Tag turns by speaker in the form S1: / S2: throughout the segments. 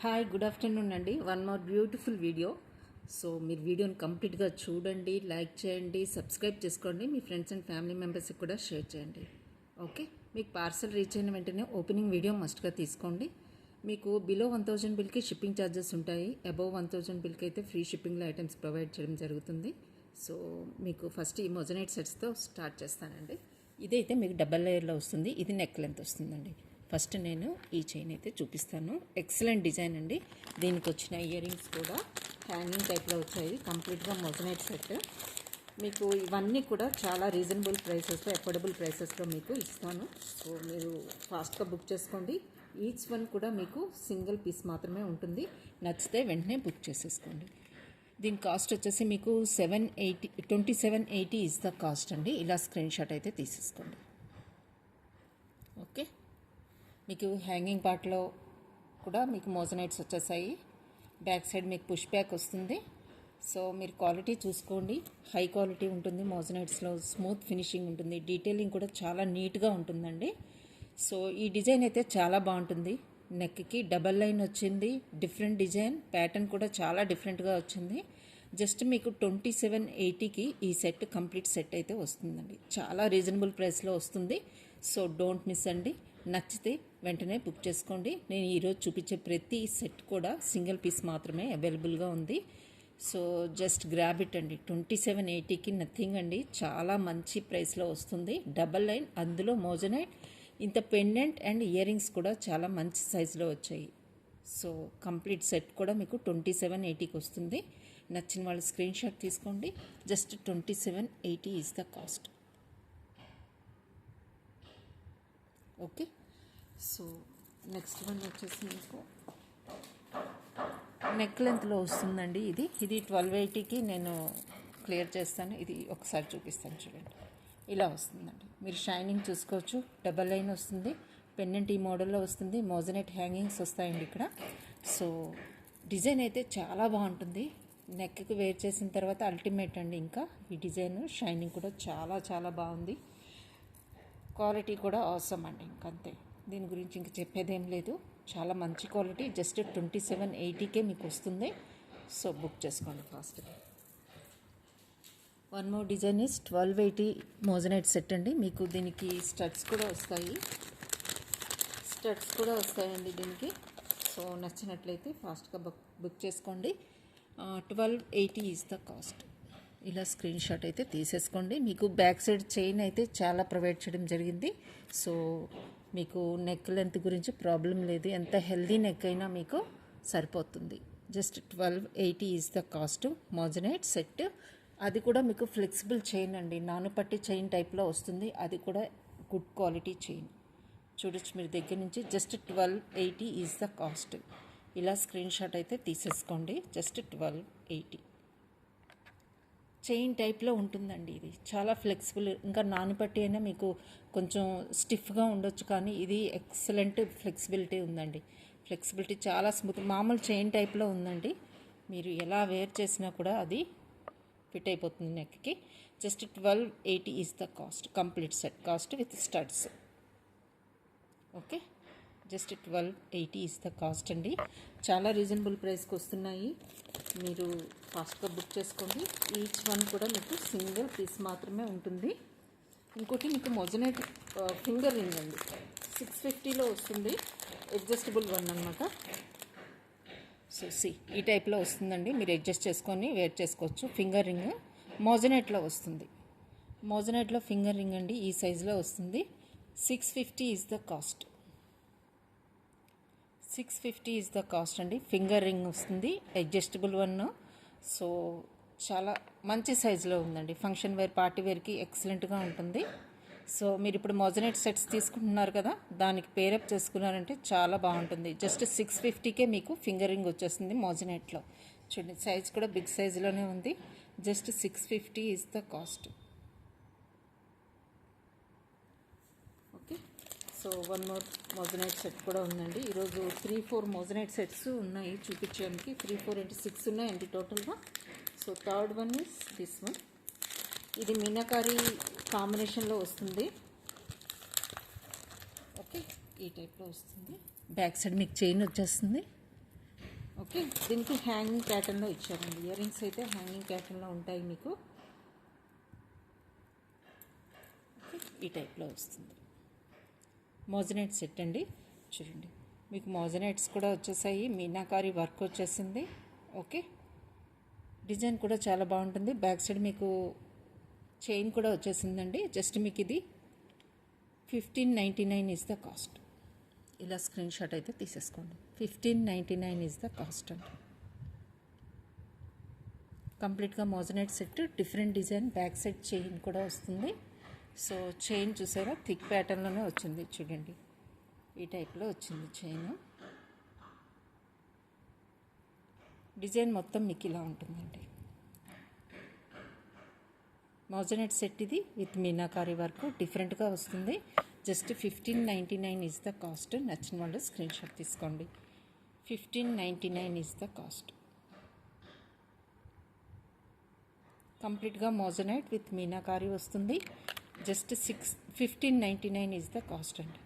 S1: Hi, good afternoon అండి. One more beautiful video. So మీరు వీడియోని కంప్లీట్గా చూడండి, లైక్ చేయండి, సబ్స్క్రైబ్ చేసుకోండి, మీ ఫ్రెండ్స్ అండ్ ఫ్యామిలీ మెంబర్స్కి కూడా షేర్ చేయండి. ఓకే, మీకు పార్సల్ రీచ్ అయిన వెంటనే ఓపెనింగ్ వీడియో మస్ట్గా తీసుకోండి. మీకు బిలో 1000 బిల్కి షిప్పింగ్ ఛార్జెస్ ఉంటాయి. అబవ్ 1000 బిల్కి అయితే ఫ్రీ షిప్పింగ్లో ఐటమ్స్ ప్రొవైడ్ చేయడం జరుగుతుంది. సో మీకు ఫస్ట్ ఈ మొజనైట్ సెట్స్తో స్టార్ట్ చేస్తానండి. ఇదైతే మీకు డబల్ లేయర్లో వస్తుంది. ఇది నెక్ లెంత్ వస్తుందండి. ఫస్ట్ నేను ఈ చైన్ అయితే చూపిస్తాను. ఎక్సలెంట్ డిజైన్ అండి. దీనికి వచ్చిన ఇయర్ రింగ్స్ కూడా హ్యాంగింగ్ టైప్లో వచ్చాయి. కంప్లీట్గా మొజనైట్ సెట్. మీకు ఇవన్నీ కూడా చాలా రీజనబుల్ ప్రైసెస్లో, అఫోర్డబుల్ ప్రైసెస్లో మీకు ఇస్తాను. సో మీరు ఫాస్ట్గా బుక్ చేసుకోండి. ఈచ్ వన్ కూడా మీకు సింగిల్ పీస్ మాత్రమే ఉంటుంది. నచ్చితే వెంటనే బుక్ చేసేసుకోండి. దీని కాస్ట్ వచ్చేసి మీకు 2780 ఇస్ ద కాస్ట్ అండి. ఇలా స్క్రీన్ షాట్ అయితే తీసేసుకోండి. ఓకే, మీకు హ్యాంగింగ్ పార్ట్లో కూడా మీకు మోజనైట్స్ వచ్చేసాయి. బ్యాక్ సైడ్ మీకు పుష్ బ్యాక్ వస్తుంది. సో మీరు క్వాలిటీ చూసుకోండి. హై క్వాలిటీ ఉంటుంది. మోజనైట్స్లో స్మూత్ ఫినిషింగ్ ఉంటుంది. డీటెయిలింగ్ కూడా చాలా నీట్గా ఉంటుందండి. సో ఈ డిజైన్ అయితే చాలా బాగుంటుంది. నెక్కి డబల్ లైన్ వచ్చింది. డిఫరెంట్ డిజైన్, ప్యాటర్న్ కూడా చాలా డిఫరెంట్గా వచ్చింది. జస్ట్ మీకు 2780కి ఈ సెట్, కంప్లీట్ సెట్ అయితే వస్తుందండి. చాలా రీజనబుల్ ప్రైస్లో వస్తుంది. సో డోంట్ మిస్ అండి. నచ్చితే వెంటనే బుక్ చేసుకోండి. నేను ఈరోజు చూపించే ప్రతి సెట్ కూడా సింగిల్ పీస్ మాత్రమే అవైలబుల్గా ఉంది. సో జస్ట్ గ్రాబ్ ఇట్ అండి. 2780కి నథింగ్ అండి. చాలా మంచి ప్రైస్లో వస్తుంది. డబల్ లైన్, అందులో మోజనైట్, ఇంత పెండెంట్ అండ్ ఇయర్ రింగ్స్ కూడా చాలా మంచి సైజులో వచ్చాయి. సో కంప్లీట్ సెట్ కూడా మీకు 2780కి వస్తుంది. నచ్చిన వాళ్ళు స్క్రీన్ షాట్ తీసుకోండి. Just 2780 is the cost. Okay, so next one వచ్చేసి మీకు నెక్ లెంత్లో వస్తుందండి. ఇది 1280కి నేను క్లియర్ చేస్తాను. ఇది ఒకసారి చూపిస్తాను చూడండి. ఇలా వస్తుందండి. మీరు షైనింగ్ చూసుకోవచ్చు. డబల్ లైన్ వస్తుంది. పెండెంట్ ఈ మోడల్లో వస్తుంది. మోజనైట్ హ్యాంగింగ్స్ వస్తాయండి ఇక్కడ. సో డిజైన్ అయితే చాలా బాగుంటుంది. నెక్కి వేర్ చేసిన తర్వాత అల్టిమేట్ అండి. ఇంకా ఈ డిజైన్ షైనింగ్ కూడా చాలా చాలా బాగుంది. క్వాలిటీ కూడా అవసరం అండి. ఇంకంతే, దీని గురించి ఇంక చెప్పేదేం లేదు. చాలా మంచి క్వాలిటీ. జస్ట్ 2780కే మీకు వస్తుంది. సో బుక్ చేసుకోండి ఫాస్ట్గా. One more design is 1280 moissanite set అండి. మీకు దీనికి స్టడ్స్ కూడా వస్తాయండి దీనికి. సో నచ్చినట్లయితే ఫాస్ట్గా బుక్ చేసుకోండి. 1280 ఈజ్ ద కాస్ట్. ఇలా స్క్రీన్ షాట్ అయితే తీసేసుకోండి. మీకు బ్యాక్ సైడ్ చైన్ అయితే చాలా ప్రొవైడ్ చేయడం జరిగింది. సో మీకు నెక్ లెంత్ గురించి ప్రాబ్లం లేదు. ఎంత హెల్దీ నెక్ అయినా మీకు సరిపోతుంది. Just 1280 is the cost. Moissanite set, అది కూడా మీకు ఫ్లెక్సిబుల్ చైన్ అండి. నానుపట్టి చైన్ టైప్లో వస్తుంది. అది కూడా గుడ్ క్వాలిటీ చైన్. చూడొచ్చు మీరు దగ్గర నుంచి. Just 1280 is the cost. ఇలా స్క్రీన్ షాట్ అయితే తీసేసుకోండి. జస్ట్ 1280 చైన్ టైప్లో ఉంటుందండి. ఇది చాలా ఫ్లెక్సిబుల్. ఇంకా నానుపట్టి అయినా మీకు కొంచెం స్టిఫ్గా ఉండొచ్చు, కానీ ఇది ఎక్సలెంట్ ఫ్లెక్సిబిలిటీ ఉందండి. ఫ్లెక్సిబిలిటీ చాలా స్మూత్. మామూలు చైన్ టైప్లో ఉందండి. మీరు ఎలా వేర్ చేసినా కూడా అది ఫిట్ అయిపోతుంది నెక్కి. Just 1280 is the cost. Complete set cost with studs. Okay, just 1280 is the cost అండి. చాలా రీజనబుల్ ప్రైస్కి వస్తున్నాయి. మీరు ఫాస్ట్గా బుక్ చేసుకోండి. ఈచ్ వన్ కూడా మీకు సింగిల్ పీస్ మాత్రమే ఉంటుంది. ఇంకోటి మీకు మొజనైట్ ఫింగర్ రింగ్ అండి. 650లో వస్తుంది. అడ్జస్టబుల్ వన్ అనమాట. సో ఈ టైప్లో వస్తుందండి. మీరు అడ్జస్ట్ చేసుకొని వేర్ చేసుకోవచ్చు. ఫింగర్ రింగ్ మోజనైట్లో వస్తుంది. మోజనైట్లో ఫింగర్ రింగ్ అండి. ఈ సైజులో వస్తుంది. 650 is the cost. 650 is the cost అండి. ఫింగర్ రింగ్ వస్తుంది, అడ్జస్టబుల్ వన్. సో చాలా మంచి సైజులో ఉందండి. ఫంక్షన్ వేర్, పార్టీ వేర్కి ఎక్సలెంట్గా ఉంటుంది. సో మీరు ఇప్పుడు మోజనైట్ సెట్స్ తీసుకుంటున్నారు కదా, దానికి పేరప్ చేసుకున్నారంటే చాలా బాగుంటుంది. జస్ట్ 650కే మీకు ఫింగర్ రింగ్ వచ్చేస్తుంది మోజనైట్లో. చూడండి, సైజ్ కూడా బిగ్ సైజులోనే ఉంది. Just 650 is the cost. Okay, so one more moissanite set కూడా ఉందండి. ఈరోజు 3-4 మోజనైట్ సెట్స్ ఉన్నాయి చూపించడానికి. 3-4 అంటే 6 ఉన్నాయండి టోటల్గా. So third one is this one. ఇది మీనాకారి కాంబినేషన్లో వస్తుంది. ఓకే, ఈ టైప్లో వస్తుంది. బ్యాక్ సైడ్ మీకు చైన్ వచ్చేస్తుంది. ఓకే, దీనికి హ్యాంగింగ్ ప్యాటర్న్లో ఇచ్చారండి. ఇయర్ రింగ్స్ అయితే హ్యాంగింగ్ ప్యాటర్న్లో ఉంటాయి మీకు. ఈ టైప్లో వస్తుంది మోజనైట్ సెట్ అండి. చూడండి, మీకు మోజనైట్స్ కూడా వచ్చేసాయి, మీనాకారి వర్క్ వచ్చేసింది. ఓకే, డిజైన్ కూడా చాలా బాగుంటుంది. బ్యాక్ సైడ్ మీకు చైన్ కూడా వచ్చేసిందండి. జస్ట్ మీకు ఇది 1599 ఈజ్ ద కాస్ట్. ఇలా స్క్రీన్ షాట్ అయితే తీసేసుకోండి. 1599 ఈజ్ ద కాస్ట్ అండి. కంప్లీట్గా moissanite set, different design, back side chain కూడా వస్తుంది. సో చైన్ చూసారా, థిక్ ప్యాటర్న్లోనే వచ్చింది. చూడండి, ఈ టైప్లో వచ్చింది చైన్. డిజైన్ మొత్తం మీకు ఇలా ఉంటుందండి. మోజనైట్ సెట్ ఇది విత్ మీనాకారి వర్క్, డిఫరెంట్గా వస్తుంది. Just 1599 is the cost. నచ్చిన వాళ్ళు స్క్రీన్ షాట్ తీసుకోండి. 1599 ఈజ్ ద కాస్ట్. కంప్లీట్గా మోజనైట్ విత్ మీనాకారి వస్తుంది. జస్ట్ 1599 ఈజ్ ద కాస్ట్ అండి.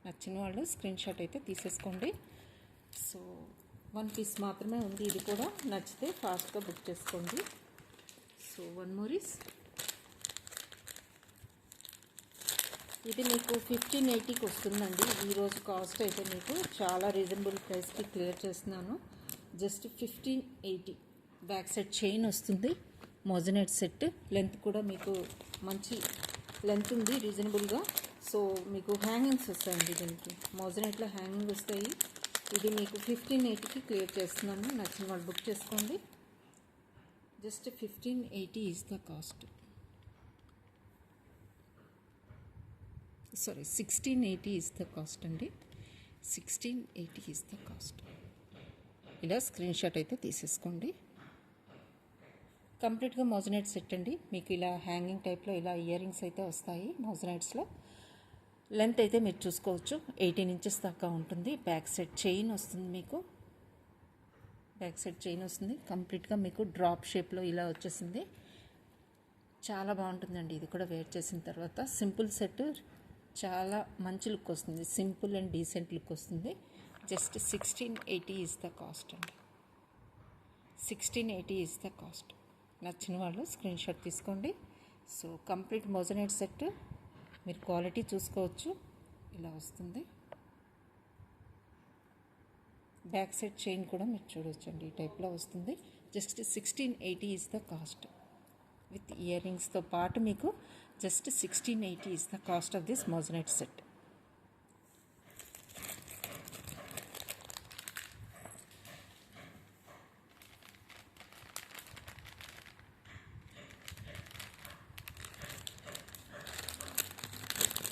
S1: నచ్చిన వాళ్ళు స్క్రీన్ షాట్ అయితే తీసేసుకోండి. సో 1 పీస్ మాత్రమే ఉంది. ఇది కూడా నచ్చితే ఫాస్ట్గా బుక్ చేసుకోండి. సో 1 more is ఇది మీకు 1580కి వస్తుందండి. ఈరోజు కాస్ట్ అయితే మీకు చాలా రీజనబుల్ ప్రైస్కి క్లియర్ చేస్తున్నాను. జస్ట్ 1580. బ్యాక్ సైడ్ చైన్ వస్తుంది. మోజనైట్ సెట్ లెంత్ కూడా మీకు మంచి లెంత్ ఉంది, రీజనబుల్గా. సో మీకు హ్యాంగింగ్స్ వస్తాయండి. దీనికి మోజనైట్లో హ్యాంగింగ్ వస్తాయి. ఇది మీకు 1580కి క్లియర్ చేస్తున్నాను. నచ్చిన వాళ్ళు బుక్ చేసుకోండి. Just 1580 is the cost. Sorry, 1680 is the cost అండి. 1680 ఈజ్ ద కాస్ట్. ఇలా స్క్రీన్ షాట్ అయితే తీసేసుకోండి. కంప్లీట్గా మోజనైట్ సెట్ అండి. మీకు ఇలా హ్యాంగింగ్ టైప్లో ఇలా ఇయర్ రింగ్స్ అయితే వస్తాయి మోజనైట్స్లో. లెంత్ అయితే మీరు చూసుకోవచ్చు, 18 ఇంచెస్ దాకా ఉంటుంది. బ్యాక్ సైడ్ చైన్ వస్తుంది మీకు. బ్యాక్ సైడ్ చైన్ వస్తుంది. కంప్లీట్గా మీకు డ్రాప్ షేప్లో ఇలా వచ్చేసింది. చాలా బాగుంటుందండి. ఇది కూడా వేర్ చేసిన తర్వాత సింపుల్ సెట్ చాలా మంచి లుక్ వస్తుంది. సింపుల్ అండ్ డీసెంట్ లుక్ వస్తుంది. జస్ట్ 1680 ఈజ్ ద కాస్ట్ అండి. 1680 ఈజ్ ద కాస్ట్. నచ్చిన వాళ్ళు స్క్రీన్ షాట్ తీసుకోండి. సో కంప్లీట్ మోజనైట్ సెట్ మీరు క్వాలిటీ చూసుకోవచ్చు. ఇలా వస్తుంది. బ్యాక్ సైడ్ చైన్ కూడా మీరు చూడవచ్చండి. ఈ టైప్లో వస్తుంది. Just 1680 is the cost. With ear రింగ్స్తో పాటు మీకు just 1680 is the cost of this moissanite set.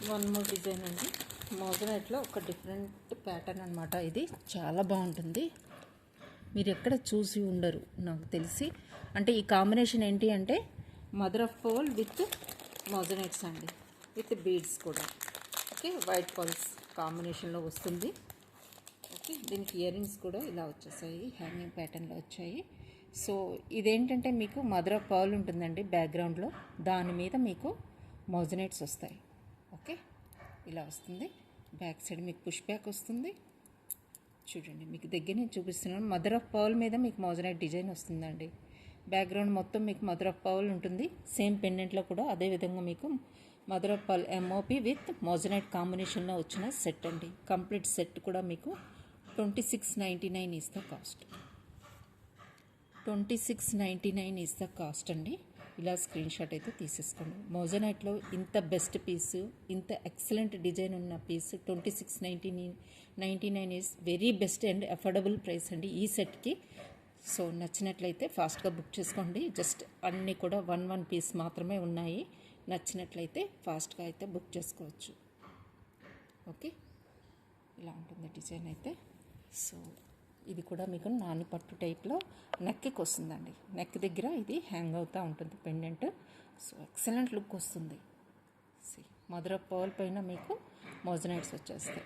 S1: One more design అండి. మోజనైట్లో ఒక డిఫరెంట్ ప్యాటర్న్ అనమాట. ఇది చాలా బాగుంటుంది. మీరు ఎక్కడ చూసి ఉండరు నాకు తెలిసి. అంటే ఈ కాంబినేషన్ ఏంటి అంటే మదర్ ఆఫ్ పర్ల్ విత్ మోజనైట్స్ అండి, విత్ బీడ్స్ కూడా. ఓకే, వైట్ పర్ల్స్ కాంబినేషన్లో వస్తుంది. ఓకే, దీనికి ఇయర్ రింగ్స్ కూడా ఇలా వచ్చేసాయి, హ్యాంగింగ్ ప్యాటర్న్లో వచ్చాయి. సో ఇదేంటంటే మీకు మదర్ ఆఫ్ పర్ల్ ఉంటుందండి బ్యాక్గ్రౌండ్లో, దాని మీద మీకు మోజనైట్స్ వస్తాయి. ఓకే, ఇలా వస్తుంది. బ్యాక్ సైడ్ మీకు పుష్ బ్యాక్ వస్తుంది. చూడండి, మీకు దగ్గర నేను చూపిస్తున్నాను. మదర్ ఆఫ్ పర్ల్ మీద మీకు మోజనైట్ డిజైన్ వస్తుందండి. బ్యాక్గ్రౌండ్ మొత్తం మీకు మదర్ ఆఫ్ పర్ల్ ఉంటుంది. సేమ్ పెండెంట్లో కూడా అదేవిధంగా మీకు mother of pearl MOP with moissanite కాంబినేషన్లో వచ్చిన సెట్ అండి. కంప్లీట్ సెట్ కూడా మీకు 2699 is the cost. 2699 is the cost అండి. ఇలా స్క్రీన్ షాట్ అయితే తీసేసుకోండి. మోజనైట్లో ఇంత బెస్ట్ పీసు, ఇంత ఎక్సలెంట్ డిజైన్ ఉన్న పీసు 2699 is very best and affordable price అండి ఈ సెట్కి. సో నచ్చినట్లయితే ఫాస్ట్గా బుక్ చేసుకోండి. జస్ట్ అన్నీ కూడా 1 పీస్ మాత్రమే ఉన్నాయి. నచ్చినట్లయితే ఫాస్ట్గా అయితే బుక్ చేసుకోవచ్చు. ఓకే, ఇలా ఉంటుంది డిజైన్ అయితే. సో ఇది కూడా మీకు నాని పట్టు టైప్లో నెక్కి వస్తుందండి. నెక్ దగ్గర ఇది హ్యాంగ్ అవుతూ ఉంటుంది పెండెంట్. సో ఎక్సలెంట్ లుక్ వస్తుంది. మదర్ ఆఫ్ పర్ల్ పైన మీకు మోజనైట్స్ వచ్చేస్తాయి.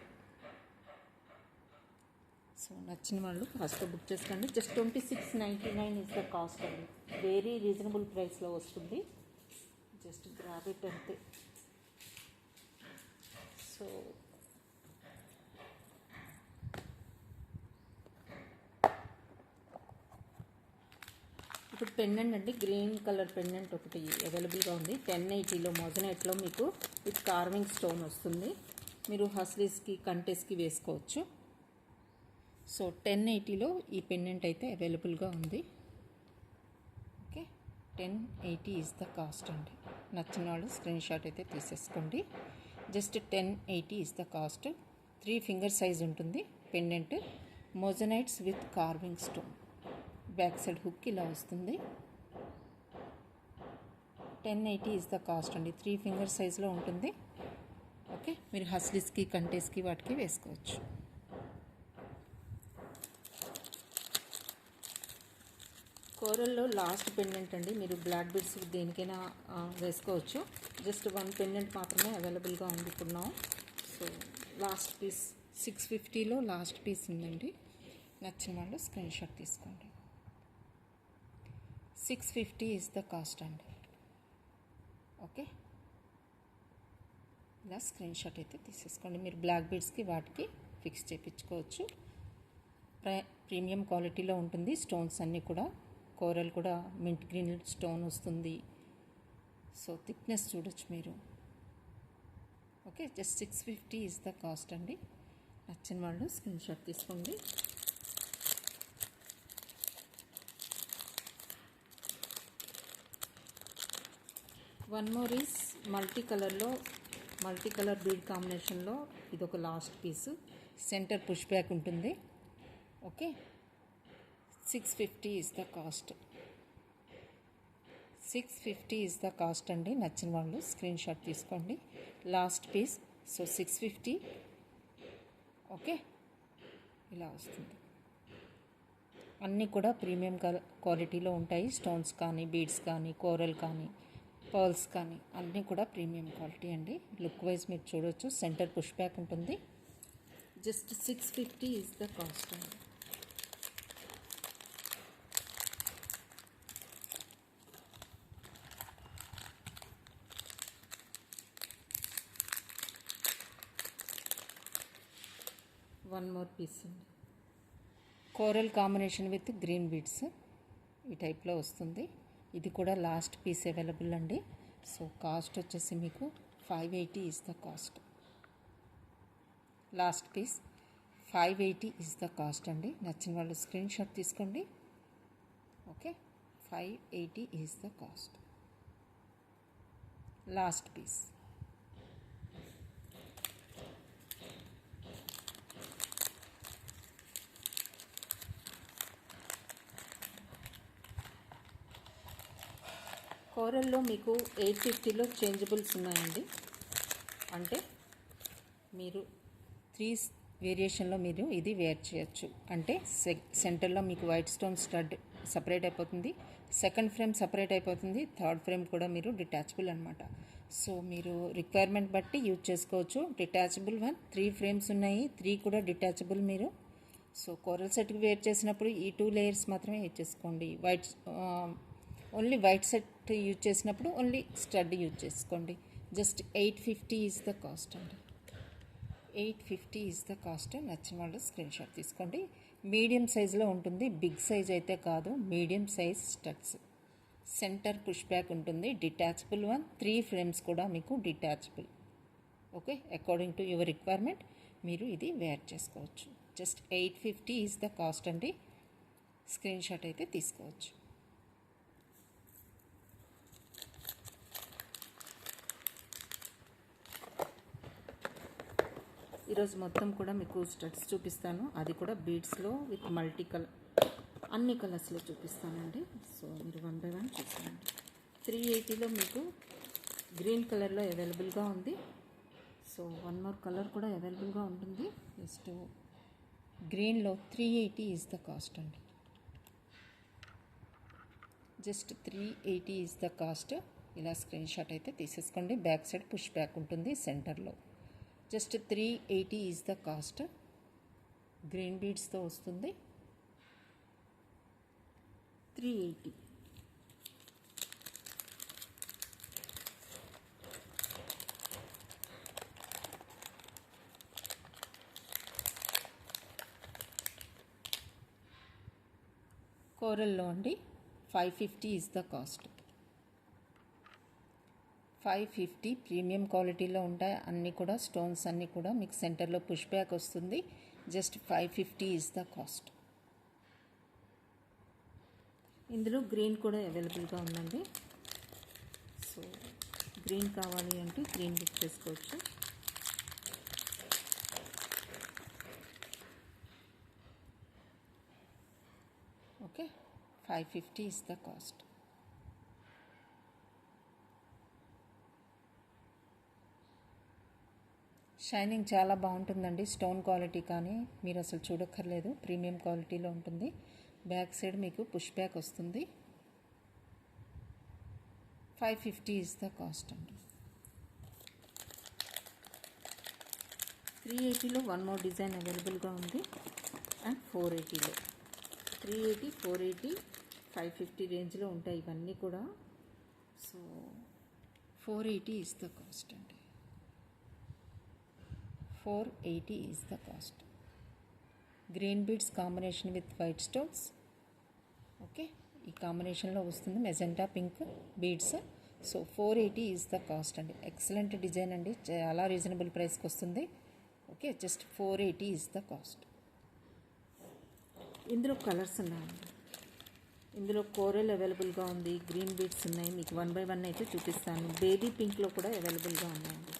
S1: సో నచ్చిన వాళ్ళు ఫాస్ట్గా బుక్ చేసుకోండి. జస్ట్ 2699 ఈజ్ ద కాస్ట్ అండి. వెరీ రీజనబుల్ ప్రైస్లో వస్తుంది. జస్ట్ గ్రాబ్ ఇట్ అంతే. సో ఇప్పుడు పెండెంట్ అండి, గ్రీన్ కలర్ పెండెంట్ ఒకటి అవైలబుల్గా ఉంది. 1080లో మోజనైట్లో మీకు విత్ కార్వింగ్ స్టోన్ వస్తుంది. మీరు హస్లీస్కి కంటెస్కి వేసుకోవచ్చు. సో 1080లో ఈ పెండెంట్ అయితే అవైలబుల్గా ఉంది. ఓకే, 1080 ఈజ్ ద కాస్ట్ అండి. నచ్చిన వాళ్ళు స్క్రీన్ షాట్ అయితే తీసేసుకోండి. Just 1080 is the cost. 3 finger size ఉంటుంది pendant. Moissanites with carving stone. Back side hook ఇలా వస్తుంది. 1080 ఈజ్ ద కాస్ట్ అండి. 3 ఫింగర్ సైజ్లో ఉంటుంది. ఓకే, మీరు హస్లీస్కి కంటెస్కి వాటికి వేసుకోవచ్చు. కోరల్లో లాస్ట్ పెండెంట్ అండి. మీరు బ్లాక్ బీడ్స్ దేనికైనా వేసుకోవచ్చు. జస్ట్ 1 పెండెంట్ మాత్రమే అవైలబుల్గా ఉంది ఇప్పుడు నా. సో లాస్ట్ పీస్ 650లో లాస్ట్ పీస్ ఉందండి. నచ్చిన వాళ్ళు స్క్రీన్ షాట్ తీసుకోండి. 650 ఈజ్ ద కాస్ట్ అండి. ఓకే, ఇలా స్క్రీన్ షాట్ అయితే తీసేసుకోండి. మీరు బ్లాక్ బీడ్స్కి వాటికి ఫిక్స్ చేయించుకోవచ్చు. ప్రీమియం క్వాలిటీలో ఉంటుంది. స్టోన్స్ అన్నీ కూడా కోరల్ కూడా మింట్ గ్రీన్ స్టోన్ వస్తుంది. సో థిక్నెస్ చూడొచ్చు మీరు. Okay, just 650 is the cost అండి. నచ్చిన వాళ్ళు స్క్రీన్ షాట్ తీసుకోండి. One more is multi colour bead కాంబినేషన్లో ఇదొక last piece. Centre push back ఉంటుంది. Okay, 650 is the cost. 650 is the cost అండి. నచ్చిన వాళ్ళు స్క్రీన్ షాట్ తీసుకోండి. Last piece. సో 650. ఓకే, ఇలా వస్తుంది. అన్నీ కూడా ప్రీమియం క్వాలిటీలో ఉంటాయి. స్టోన్స్ కానీ, బీడ్స్ కానీ, కోరల్ కానీ, పర్ల్స్ కానీ అన్నీ కూడా ప్రీమియం క్వాలిటీ అండి. లుక్ వైజ్ మీరు చూడవచ్చు. సెంటర్ పుష్ బ్యాక్ ఉంటుంది. జస్ట్ 650 ఈజ్ ద కాస్ట్ అండి. వన్ మోర్ పీస్ అండి. Coral combination with green beads ఈ టైప్లో వస్తుంది. ఇది కూడా లాస్ట్ పీస్ అవైలబుల్ అండి. సో కాస్ట్ వచ్చేసి మీకు 580 is the cost. Last piece 580 is the cost అండి. నచ్చిన వాళ్ళు స్క్రీన్ షాట్ తీసుకోండి. Okay, 580 is the cost. Last piece. కోరల్లో మీకు 850లో చేంజబుల్స్ ఉన్నాయండి. అంటే మీరు 3 వేరియేషన్లో మీరు ఇది వేర్ చేయొచ్చు. అంటే సెంటర్లో మీకు వైట్ స్టోన్ స్టడ్ సపరేట్ అయిపోతుంది. సెకండ్ ఫ్రేమ్ సపరేట్ అయిపోతుంది. థర్డ్ ఫ్రేమ్ కూడా మీరు డిటాచబుల్ అనమాట. సో మీరు రిక్వైర్మెంట్ బట్టి యూజ్ చేసుకోవచ్చు. డిటాచబుల్ 3 ఫ్రేమ్స్ ఉన్నాయి. 3 కూడా డిటాచబుల్ మీరు. సో కోరల్ సెట్కి వేర్ చేసినప్పుడు ఈ 2 లేయర్స్ మాత్రమే యూజ్ చేసుకోండి. ఓన్లీ వైట్ సెట్ యూజ్ చేసినప్పుడు ఓన్లీ స్టడ్ యూజ్ చేసుకోండి. జస్ట్ 850 ఈజ్ ద కాస్ట్ అండి. 850 ఈజ్ ద కాస్ట్. నచ్చిన వాళ్ళు స్క్రీన్ షాట్ తీసుకోండి. మీడియం సైజులో ఉంటుంది. బిగ్ సైజ్ అయితే కాదు. Medium size studs. Centre push back ఉంటుంది. డిటాచబుల్ 3 ఫ్రేమ్స్ కూడా మీకు detachable. Okay, according to your requirement మీరు ఇది వేర్ చేసుకోవచ్చు. జస్ట్ 850 ఈజ్ ద కాస్ట్ అండి. స్క్రీన్ షాట్ అయితే తీసుకోవచ్చు. ఈరోజు మొత్తం కూడా మీకు స్టడ్స్ చూపిస్తాను. అది కూడా బీడ్స్లో విత్ మల్టీ కలర్ అన్ని కలర్స్లో చూపిస్తానండి. సో మీరు 1 by 1 చూస్తానండి. 380లో మీకు గ్రీన్ కలర్లో అవైలబుల్గా ఉంది. సో 1 more కలర్ కూడా అవైలబుల్గా ఉంటుంది. జస్ట్ గ్రీన్లో 380 ఈజ్ ద కాస్ట్ అండి. Just 380 is the cost. ఇలా స్క్రీన్ షాట్ అయితే తీసేసుకోండి. బ్యాక్ సైడ్ పుష్ బ్యాక్ ఉంటుంది సెంటర్లో. Just 380 is the cost. Green బీడ్స్తో వస్తుంది. 380. కోరల్లో అండి 550 is the cost. 550 ప్రీమియం క్వాలిటీలో ఉంటాయి అన్నీ కూడా, స్టోన్స్ అన్నీ కూడా మీకు సెంటర్లో పుష్ బ్యాక్ వస్తుంది. Just 550 is the cost. ఇందులో గ్రీన్ కూడా అవైలబుల్గా ఉందండి. సో గ్రీన్ కావాలి అంటే గ్రీన్ బుక్ చేసుకోవచ్చు. Okay, 550 is the cost. Shining చాలా బాగుంటుందండి. స్టోన్ క్వాలిటీ కానీ మీరు అసలు చూడక్కర్లేదు, ప్రీమియం క్వాలిటీలో ఉంటుంది. బ్యాక్ సైడ్ మీకు పుష్ బ్యాక్ వస్తుంది. 550 ఈజ్ ద కాస్ట్ అండి. 380లో వన్ మోర్ డిజైన్ అవైలబుల్గా ఉంది అండ్ 480లో. 380, 480, 550 రేంజ్లో ఉంటాయి ఇవన్నీ కూడా. సో 480 ఈజ్ ద కాస్ట్ అండి. 480 is the cost. Green beads combination with white stones. Okay, ఈ కాంబినేషన్లో వస్తుంది magenta pink beads. So 480 is the cost అండి. ఎక్సలెంట్ డిజైన్ అండి, చాలా రీజనబుల్ ప్రైస్కి వస్తుంది. Okay, just 480 is the cost. ఇందులో కలర్స్ ఉన్నాయండి. ఇందులో కోరల్ అవైలబుల్గా ఉంది, గ్రీన్ బీడ్స్ ఉన్నాయి. మీకు 1 by 1 అయితే చూపిస్తాను. బేబీ పింక్లో కూడా అవైలబుల్గా ఉన్నాయండి.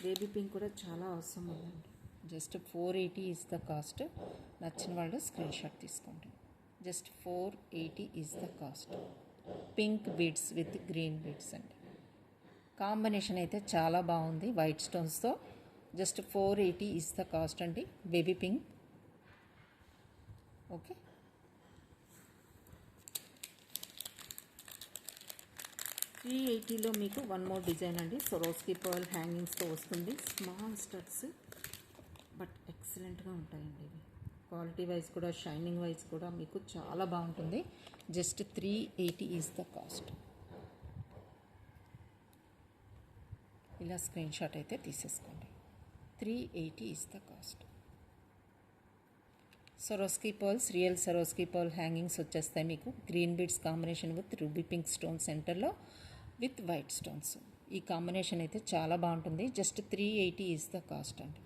S1: బేబీ పింక్ కూడా చాలా అవసరం ఉందండి. Just 480 is the cost. నచ్చిన వాళ్ళు స్క్రీన్ షాట్ తీసుకోండి. Just 480 is the cost. Pink beads with green beads అండి. కాంబినేషన్ అయితే చాలా బాగుంది వైట్ స్టోన్స్తో. జస్ట్ 480 ఈజ్ ద కాస్ట్ అండి. Baby pink. ఓకే, $380లో మీకు వన్ మోర్ డిజైన్ అండి. సొరోస్కి పర్ల్ హ్యాంగింగ్స్తో వస్తుంది. స్మాల్ స్టడ్స్ బట్ ఎక్సలెంట్గా ఉంటాయండి ఇవి. క్వాలిటీ వైజ్ కూడా, షైనింగ్ వైజ్ కూడా మీకు చాలా బాగుంటుంది. Just 380 is the cost. ఇలా స్క్రీన్ షాట్ అయితే తీసేసుకోండి. 380 is the cost. Swarovski pearls, real Swarovski pearl hangings వచ్చేస్తాయి మీకు. Green beads combination with ruby pink stone సెంటర్లో విత్ వైట్ స్టోన్స్. ఈ కాంబినేషన్ అయితే చాలా బాగుంటుంది. జస్ట్ 380 ఈజ్ ద కాస్ట్ అండి.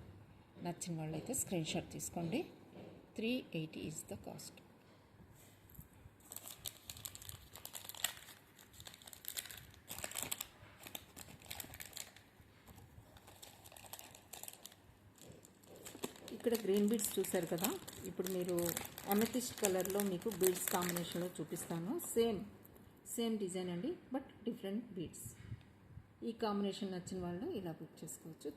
S1: నచ్చిన వాళ్ళు అయితే స్క్రీన్ షాట్ తీసుకోండి. 380 ఈజ్ ద కాస్ట్. ఇక్కడ గ్రీన్ బీడ్స్ చూసారు కదా, ఇప్పుడు మీరు అమెథిస్ట్ కలర్లో మీకు బీడ్స్ కాంబినేషన్లో చూపిస్తాను. సేమ్ డిజైన్ అండి, బట్ డిఫరెంట్ బీడ్స్. ఈ కాంబినేషన్ నచ్చిన వాళ్ళు ఇలా బుక్ చేసుకోవచ్చు.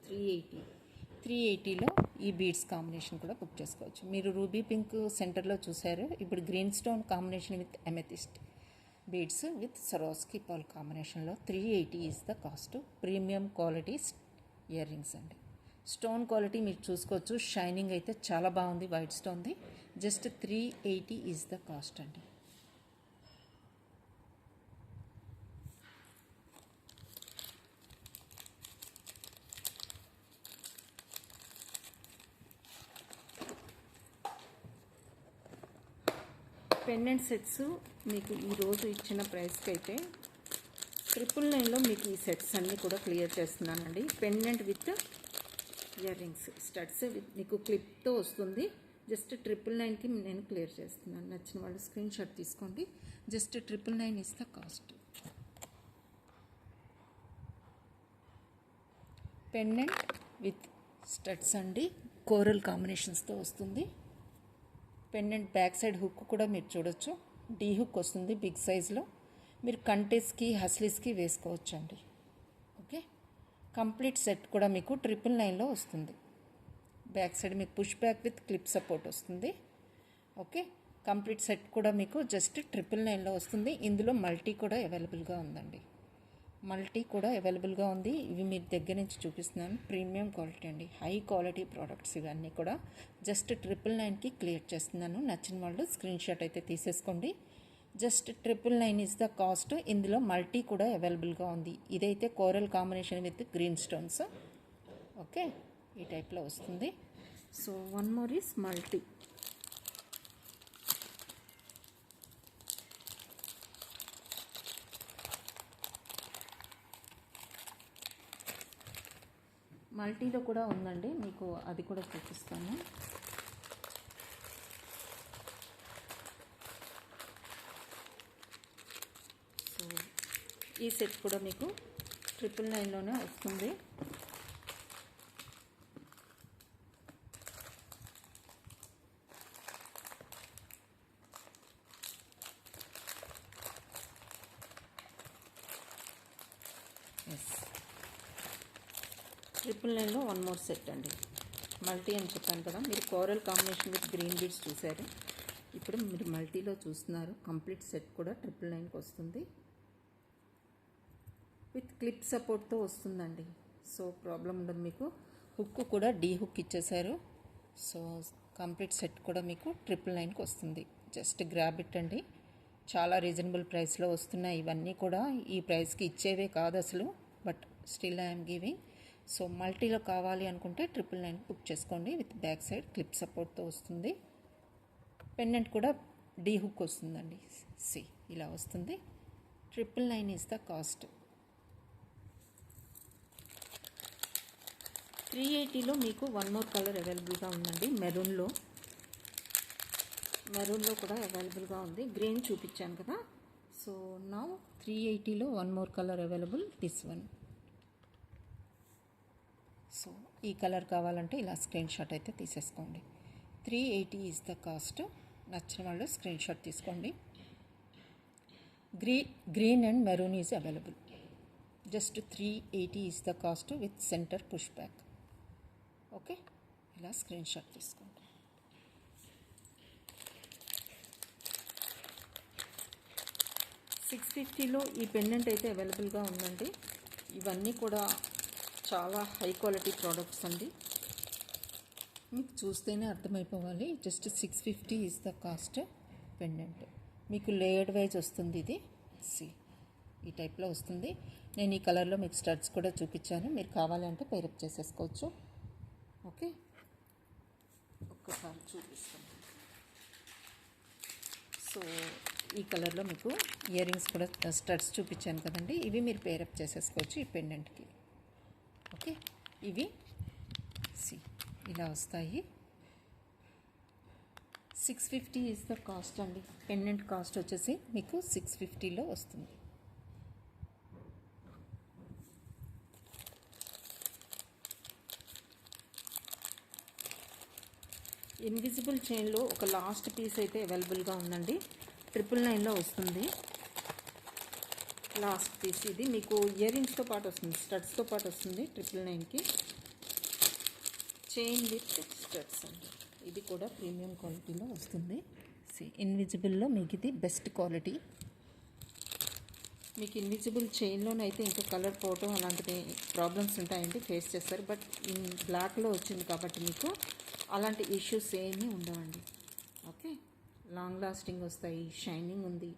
S1: 380లో ఈ బీడ్స్ కాంబినేషన్ కూడా బుక్ చేసుకోవచ్చు. మీరు రూబీ పింక్ సెంటర్లో చూసారు. ఇప్పుడు green stone combination with amethyst beads with Swarovski pearl కాంబినేషన్లో 380 is the cost. Premium quality ear rings అండి. స్టోన్ క్వాలిటీ మీరు చూసుకోవచ్చు. షైనింగ్ అయితే చాలా బాగుంది వైట్ స్టోన్ది. జస్ట్ 380 ఈజ్ ద కాస్ట్ అండి. పెండెంట్ సెట్స్ మీకు ఈరోజు ఇచ్చిన ప్రైస్కి అయితే 999లో మీకు ఈ సెట్స్ అన్నీ కూడా క్లియర్ చేస్తున్నానండి. Pendant with ear rings studs with మీకు క్లిప్తో వస్తుంది. జస్ట్ 999కి నేను క్లియర్ చేస్తున్నాను. నచ్చిన వాళ్ళు స్క్రీన్ షాట్ తీసుకోండి. Just 999 is the cost. Pendant with studs అండి, కోరల్ కాంబినేషన్స్తో వస్తుంది. పెండెంట్ బ్యాక్ సైడ్ హుక్ కూడా మీరు చూడొచ్చు. డీ హుక్ వస్తుంది బిగ్ సైజ్లో. మీరు కంటెస్కి, హస్లీస్కి వేసుకోవచ్చు అండి. ఓకే, కంప్లీట్ సెట్ కూడా మీకు 999లో వస్తుంది. బ్యాక్ సైడ్ మీకు push back with clip support వస్తుంది. ఓకే, కంప్లీట్ సెట్ కూడా మీకు జస్ట్ 999లో వస్తుంది. ఇందులో మల్టీ కూడా అవైలబుల్గా ఉందండి. మల్టీ కూడా అవైలబుల్గా ఉంది. ఇవి మీరు దగ్గర నుంచి చూపిస్తున్నాను. ప్రీమియం క్వాలిటీ అండి, హై క్వాలిటీ ప్రోడక్ట్స్ ఇవన్నీ కూడా. జస్ట్ 999కి క్లియర్ చేస్తున్నాను. నచ్చిన వాళ్ళు స్క్రీన్ షాట్ అయితే తీసేసుకోండి. Just 999 is the cost. ఇందులో మల్టీ కూడా అవైలబుల్గా ఉంది. ఇదైతే coral combination with green stones. Okay, ఈ టైప్లో వస్తుంది. So one more is multi. మల్టీలో కూడా ఉందండి, మీకు అది కూడా చూపిస్తాను. సో ఈ సెట్ కూడా మీకు 999లోనే వస్తుంది. ఎస్, 999లో వన్ మోర్ సెట్ అండి. మల్టీ అని చెప్పాను కదా, మీరు coral combination with green beads చూసారు. ఇప్పుడు మీరు మల్టీలో చూస్తున్నారు. కంప్లీట్ సెట్ కూడా 999కి వస్తుంది. విత్ క్లిప్ సపోర్ట్తో వస్తుందండి. సో ప్రాబ్లం ఉండదు మీకు. హుక్ కూడా డీ హుక్ ఇచ్చేసారు. సో కంప్లీట్ సెట్ కూడా మీకు 999కి వస్తుంది. జస్ట్ గ్రాబ్ ఇట్ అండి. చాలా రీజనబుల్ ప్రైస్లో వస్తున్నాయి. ఇవన్నీ కూడా ఈ ప్రైస్కి ఇచ్చేవే కాదు అసలు, but still I'm giving. So మల్టీలో కావాలి అనుకుంటే 999 బుక్ చేసుకోండి. విత్ బ్యాక్ సైడ్ క్లిప్ సపోర్ట్తో వస్తుంది. పెండెంట్ కూడా డీ హుక్ వస్తుందండి. సి ఇలా వస్తుంది. 999 ఈజ్ ద కాస్ట్. 380లో మీకు వన్ మోర్ కలర్ అవైలబుల్గా ఉందండి. మెరూన్లో కూడా అవైలబుల్గా ఉంది. గ్రీన్ చూపించాను కదా. సో నౌ 380లో one more colour available, this one. So ఈ కలర్ కావాలంటే ఇలా స్క్రీన్ షాట్ అయితే తీసేసుకోండి. 380 ఈజ్ ద కాస్ట్. నచ్చిన వాళ్ళు స్క్రీన్ షాట్ తీసుకోండి. Green and maroon is available. Just 380 is the cost with centre push back. Okay, ఇలా స్క్రీన్ షాట్ తీసుకోండి. 650లో ఈ పెండెంట్ అయితే అవైలబుల్గా ఉందండి. ఇవన్నీ కూడా చాలా హై క్వాలిటీ ప్రోడక్ట్స్ అండి. మీకు చూస్తేనే అర్థమైపోవాలి. Just 650 is the cost. Pendant మీకు లేయర్డ్ వైజ్ వస్తుంది. ఇది సి ఈ టైప్లో వస్తుంది. నేను ఈ కలర్లో మీకు స్టడ్స్ కూడా చూపించాను. మీరు కావాలి అంటే పేరప్ చేసేసుకోవచ్చు. ఓకే, ఒక్కసారి చూపిస్తాను. సో ఈ కలర్లో మీకు ఇయర్ రింగ్స్ కూడా స్టడ్స్ చూపించాను కదండి. ఇవి మీరు పేరప్ చేసేసుకోవచ్చు ఈ పెండెంట్కి. ఓకే, ఇవి సి ఇలా వస్తాయి. 650 ఈజ్ ద కాస్ట్ అండి. పెండెంట్ కాస్ట్ వచ్చేసి మీకు 650లో వస్తుంది. ఇన్విజిబుల్ చైన్లో ఒక లాస్ట్ పీస్ అయితే అవైలబుల్గా ఉందండి. 999లో వస్తుంది. లాస్ట్ పీస్ ఇది మీకు ఇయర్ రింగ్స్తో పాటు వస్తుంది, స్టడ్స్తో పాటు వస్తుంది. 999కి చైన్ విత్ స్టడ్స్ అండి. ఇది కూడా ప్రీమియం క్వాలిటీలో వస్తుంది. ఇన్విజిబుల్లో మీకు ఇది బెస్ట్ క్వాలిటీ. మీకు ఇన్విజిబుల్ చైన్లోనైతే ఇంకా కలర్ పోవటం అలాంటిది ప్రాబ్లమ్స్ ఉంటాయండి, ఫేస్ చేస్తారు. బట్ ఇన్ బ్లాక్లో వచ్చింది కాబట్టి మీకు అలాంటి ఇష్యూస్ ఏమీ ఉండవండి. ఓకే, లాంగ్ లాస్టింగ్ వస్తాయి, షైనింగ్ ఉంది.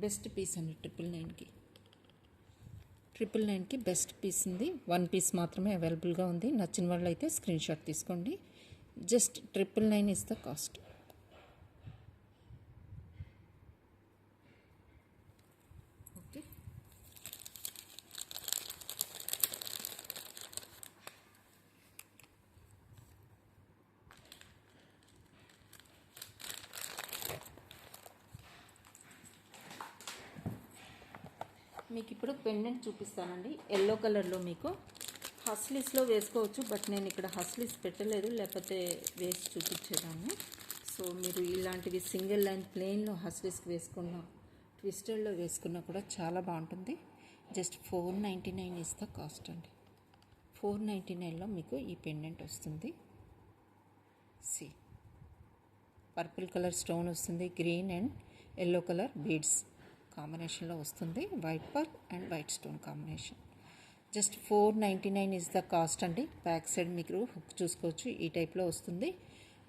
S1: బెస్ట్ పీస్ అండి 999కి. 999కి బెస్ట్ పీస్ ఉంది. వన్ పీస్ మాత్రమే అవైలబుల్గా ఉంది. నచ్చిన వాళ్ళు అయితే స్క్రీన్ షాట్ తీసుకోండి. Just 999 is the cost. Okay, మీకు ఇప్పుడు పెండెంట్ చూపిస్తానండి. ఎల్లో కలర్లో మీకు హస్లీస్లో వేసుకోవచ్చు, బట్ నేను ఇక్కడ హస్లీస్ పెట్టలేదు, లేకపోతే వేసి చూపించేదాన్ని. సో మీరు ఇలాంటివి సింగిల్ లైన్ ప్లెయిన్లో హస్లీస్కి వేసుకున్న, ట్విస్టెడ్లో వేసుకున్నా కూడా చాలా బాగుంటుంది. జస్ట్ 499 ఇస్ ద కాస్ట్ అండి. 499లో మీకు ఈ పెండెంట్ వస్తుంది. సి పర్పుల్ కలర్ స్టోన్ వస్తుంది. Green and yellow colour beads కాంబినేషన్లో వస్తుంది. White pearl and white stone combination. Just 499 is the cost అండి. బ్యాక్ సైడ్ మీకు హుక్ చూసుకోవచ్చు, ఈ టైప్లో వస్తుంది.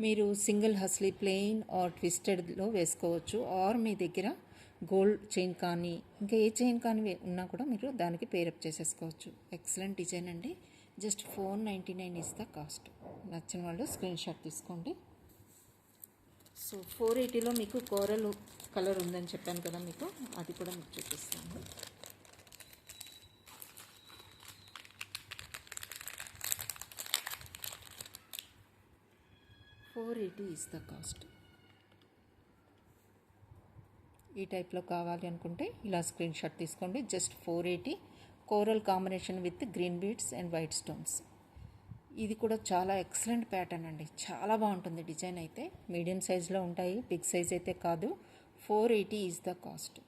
S1: మీరు సింగిల్ హస్లీ ప్లెయిన్ ఆర్ ట్విస్టెడ్లో వేసుకోవచ్చు, ఆర్ మీ దగ్గర గోల్డ్ చైన్ కానీ ఇంకా ఏ చైన్ కానీ ఉన్నా కూడా మీరు దానికి పేరప్ చేసేసుకోవచ్చు. ఎక్సలెంట్ డిజైన్ అండి. Just 499 is the cost. నచ్చిన వాళ్ళు స్క్రీన్ షాట్ తీసుకోండి. సో 480లో మీకు కోరల్ కలర్ ఉందని చెప్పాను కదా మీకు, అది కూడా మీకు చూపిస్తాను. 480 ఈజ్ ద కాస్ట్. ఈ టైప్లో కావాలి అనుకుంటే ఇలా స్క్రీన్ షాట్ తీసుకోండి. Just 480. Coral combination with green beads and white stones. ఇది కూడా చాలా ఎక్సలెంట్ ప్యాటర్న్ అండి, చాలా బాగుంటుంది. డిజైన్ అయితే మీడియం సైజులో ఉంటాయి, బిగ్ సైజ్ అయితే కాదు. 480 is the cost.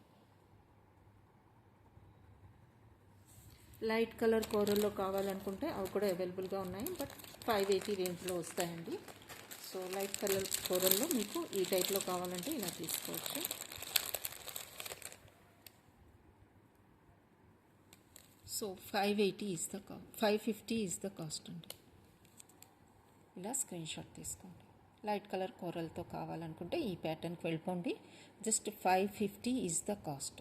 S1: Light colour కోరల్లో కావాలనుకుంటే అవి కూడా అవైలబుల్గా ఉన్నాయి, బట్ 580 రేంజ్లో వస్తాయండి. సో లైట్ కలర్ కోరల్లో మీకు ఈ టైప్లో కావాలంటే ఇలా తీసుకోవచ్చు. సో 550 ఈజ్ ద కాస్ట్ అండి. ఇలా స్క్రీన్ షాట్ తీసుకోండి. లైట్ కలర్ కోరల్తో కావాలనుకుంటే ఈ ప్యాటర్న్కి వెళ్ళిపోండి. Just 550 is the cost.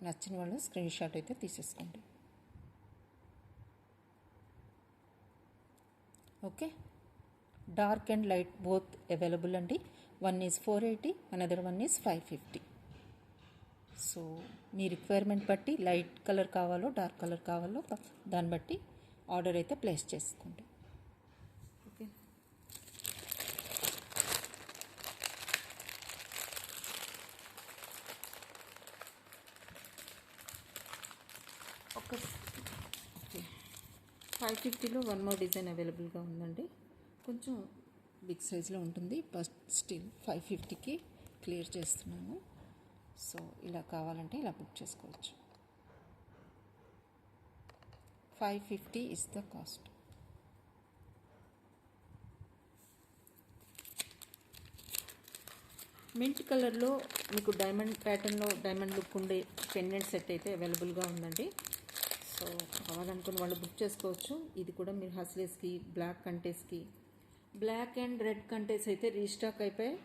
S1: నచ్చిన వాళ్ళు స్క్రీన్ షాట్ అయితే తీసేసుకోండి. Okay, dark and light both available అండి. One is 480, another one is 550. So మీ రిక్వైర్మెంట్ బట్టి లైట్ కలర్ కావాలో డార్క్ కలర్ కావాలో దాన్ని బట్టి ఆర్డర్ అయితే ప్లేస్ చేసుకోండి. ఓకే, ఓకే 550లో వన్ మోర్ డిజైన్ అవైలబుల్గా ఉందండి. కొంచెం బిగ్ సైజ్లో ఉంటుంది, బట్ స్టిల్ 550కి క్లియర్ చేస్తున్నాను. సో ఇలా కావాలంటే ఇలా బుక్ చేసుకోవచ్చు. 550 ఈజ్ ద కాస్ట్. మింట్ కలర్లో మీకు డైమండ్ ప్యాటర్న్లో డైమండ్ లుక్ ఉండే పెండెంట్ సెట్ అయితే అవైలబుల్గా ఉందండి. సో కావాలనుకున్న వాళ్ళు బుక్ చేసుకోవచ్చు. ఇది కూడా మీరు హస్లేస్కి, బ్లాక్ కంటేస్కి, బ్లాక్ అండ్ రెడ్ కంటేస్ అయితే రీస్టాక్ అయిపోయి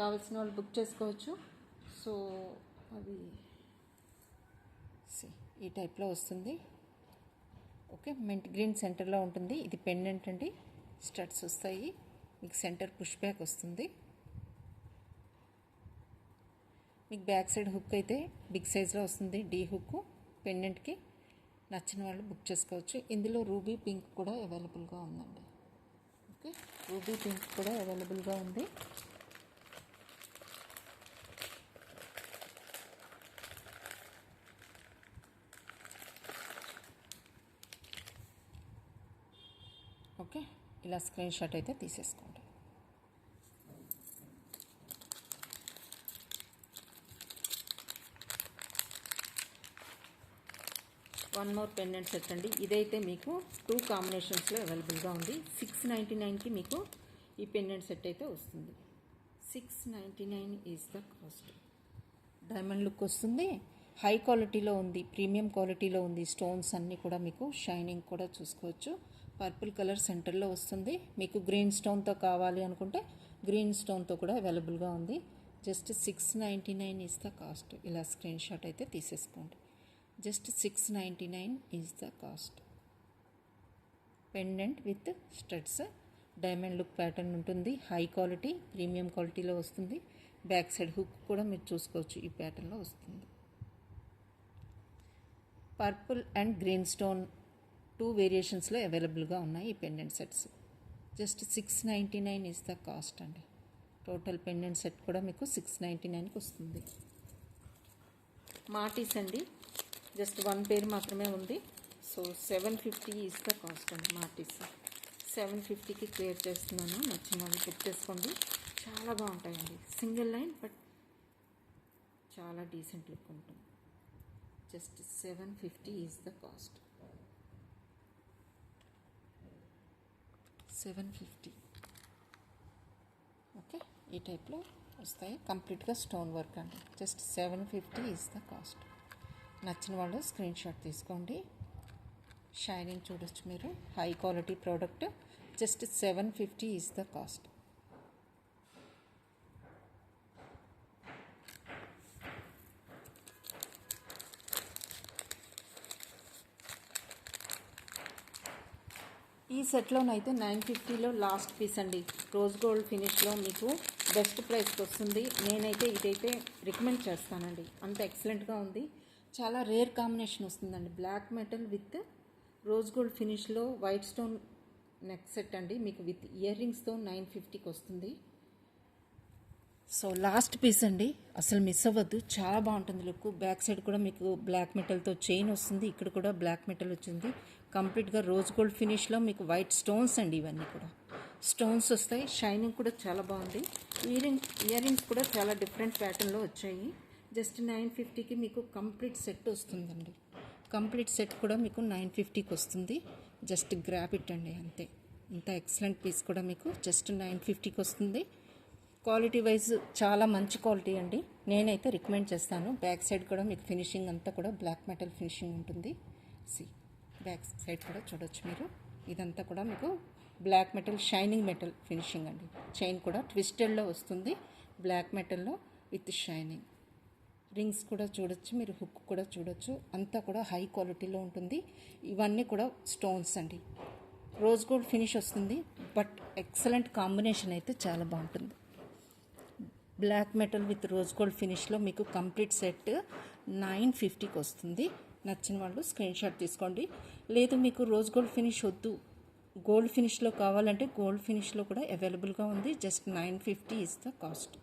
S1: కావాల్సిన వాళ్ళు బుక్ చేసుకోవచ్చు. సో అది ఈ టైప్లో వస్తుంది. ఓకే, మింట్ గ్రీన్ సెంటర్లో ఉంటుంది. ఇది పెండెంట్ అండి, స్టడ్స్ వస్తాయి. మీకు సెంటర్ పుష్ బ్యాక్ వస్తుంది. మీకు బ్యాక్ సైడ్ హుక్ అయితే బిగ్ సైజ్లో వస్తుంది, డీ హుక్ పెండెంట్కి. నచ్చిన వాళ్ళు బుక్ చేసుకోవచ్చు. ఇందులో రూబీ పింక్ కూడా అవైలబుల్గా ఉందండి. ఓకే, రూబీ పింక్ కూడా అవైలబుల్గా ఉంది. ఓకే, ఇలా స్క్రీన్ షాట్ అయితే తీసేసుకోండి. వన్ మోర్ పెండెంట్ సెట్ అండి. ఇదైతే మీకు 2 కాంబినేషన్స్లో అవైలబుల్గా ఉంది. 699కి మీకు ఈ పెండెంట్ సెట్ అయితే వస్తుంది. 699 is the cost. Diamond look వస్తుంది, హై క్వాలిటీలో ఉంది, ప్రీమియం క్వాలిటీలో ఉంది. స్టోన్స్ అన్నీ కూడా మీకు షైనింగ్ కూడా చూసుకోవచ్చు. పర్పుల్ కలర్ సెంటర్లో వస్తుంది. మీకు గ్రీన్ స్టోన్తో కావాలి అనుకుంటే గ్రీన్ స్టోన్తో కూడా అవైలబుల్గా ఉంది. Just 699 is the cost. ఇలా స్క్రీన్ షాట్ అయితే తీసేసుకోండి. Just 699 is the cost. Pendant with studs, diamond look pattern ఉంటుంది. హై క్వాలిటీ, ప్రీమియం క్వాలిటీలో వస్తుంది. బ్యాక్ సైడ్ హుక్ కూడా మీరు చూసుకోవచ్చు, ఈ ప్యాటర్న్లో వస్తుంది. పర్పుల్ అండ్ గ్రీన్ స్టోన్ 2 వేరియేషన్స్లో అవైలబుల్గా ఉన్నాయి ఈ pendant sets. Just 699 is the cost అండి. టోటల్ పెండెంట్ సెట్ కూడా మీకు 699కి వస్తుంది. మాటీస్ అండి, జస్ట్ 1 పేర్ మాత్రమే ఉంది. సో 750 ఈజ్ ద కాస్ట్ అండి. మాటీస్ 750కి క్లియర్ చేస్తున్నాను. నచ్చిన వాళ్ళు బుక్ చేసుకోండి. చాలా బాగుంటాయండి, సింగిల్ లైన్ బట్ చాలా డీసెంట్ లుక్ ఉంటుంది. Just 750 is the cost. 750. Okay, ఈ టైప్లో వస్తాయి. కంప్లీట్గా స్టోన్ వర్క్ అండి. Just 750 is the cost. నచ్చిన వాళ్ళు స్క్రీన్ షాట్ తీసుకోండి. షైనింగ్ చూడొచ్చు మీరు, high quality product. Just 750 is the cost. ఈ సెట్లోనైతే 950లో లాస్ట్ పీస్ అండి. రోజ్ గోల్డ్ ఫినిష్లో మీకు బెస్ట్ ప్రైస్కి వస్తుంది. నేనైతే ఇదైతే రికమెండ్ చేస్తానండి, అంత ఎక్సలెంట్గా ఉంది. చాలా రేర్ కాంబినేషన్ వస్తుందండి. Black metal with rose gold ఫినిష్లో వైట్ స్టోన్ నెక్ సెట్ అండి. మీకు విత్ ఇయర్ రింగ్స్తో 950కి వస్తుంది. సో లాస్ట్ పీస్ అండి, అసలు మిస్ అవ్వద్దు, చాలా బాగుంటుంది లుక్. బ్యాక్ సైడ్ కూడా మీకు బ్లాక్ మెటల్తో చైన్ వస్తుంది, ఇక్కడ కూడా బ్లాక్ మెటల్ వచ్చింది. కంప్లీట్గా రోజ్ గోల్డ్ ఫినిష్లో మీకు వైట్ స్టోన్స్ అండి, ఇవన్నీ కూడా స్టోన్స్ వస్తాయి. షైనింగ్ కూడా చాలా బాగుంది. ఇయర్ రింగ్స్ కూడా చాలా డిఫరెంట్ ప్యాటర్న్లో వచ్చాయి. జస్ట్ 950కి మీకు కంప్లీట్ సెట్ వస్తుందండి. కంప్లీట్ సెట్ కూడా మీకు 950కి వస్తుంది. జస్ట్ గ్రాప్ ఇట్ అండి, అంతే. ఇంత ఎక్సలెంట్ పీస్ కూడా మీకు జస్ట్ 950కి వస్తుంది. క్వాలిటీ వైజ్ చాలా మంచి క్వాలిటీ అండి, నేనైతే రికమెండ్ చేస్తాను. బ్యాక్ సైడ్ కూడా మీకు ఫినిషింగ్ అంతా కూడా బ్లాక్ మెటల్ ఫినిషింగ్ ఉంటుంది. బ్యాక్ సైడ్ కూడా చూడొచ్చు మీరు, ఇదంతా కూడా మీకు black metal shining metal finishing అండి. చైన్ కూడా ట్విస్టెడ్లో వస్తుంది, బ్లాక్ మెటల్లో విత్ షైనింగ్. రింగ్స్ కూడా చూడొచ్చు మీరు, హుక్ కూడా చూడొచ్చు, అంతా కూడా హై క్వాలిటీలో ఉంటుంది. ఇవన్నీ కూడా స్టోన్స్ అండి. రోజ్ గోల్డ్ ఫినిష్ వస్తుంది, బట్ ఎక్సలెంట్ కాంబినేషన్ అయితే చాలా బాగుంటుంది. Black metal with rose gold ఫినిష్లో మీకు కంప్లీట్ సెట్ 950కి వస్తుంది. నచ్చిన వాళ్ళు స్క్రీన్ షాట్ తీసుకోండి. లేదు మీకు రోజ్ గోల్డ్ ఫినిష్ వద్దు, గోల్డ్ ఫినిష్లో కావాలంటే గోల్డ్ ఫినిష్లో కూడా అవైలబుల్గా ఉంది. Just 950 is the cost.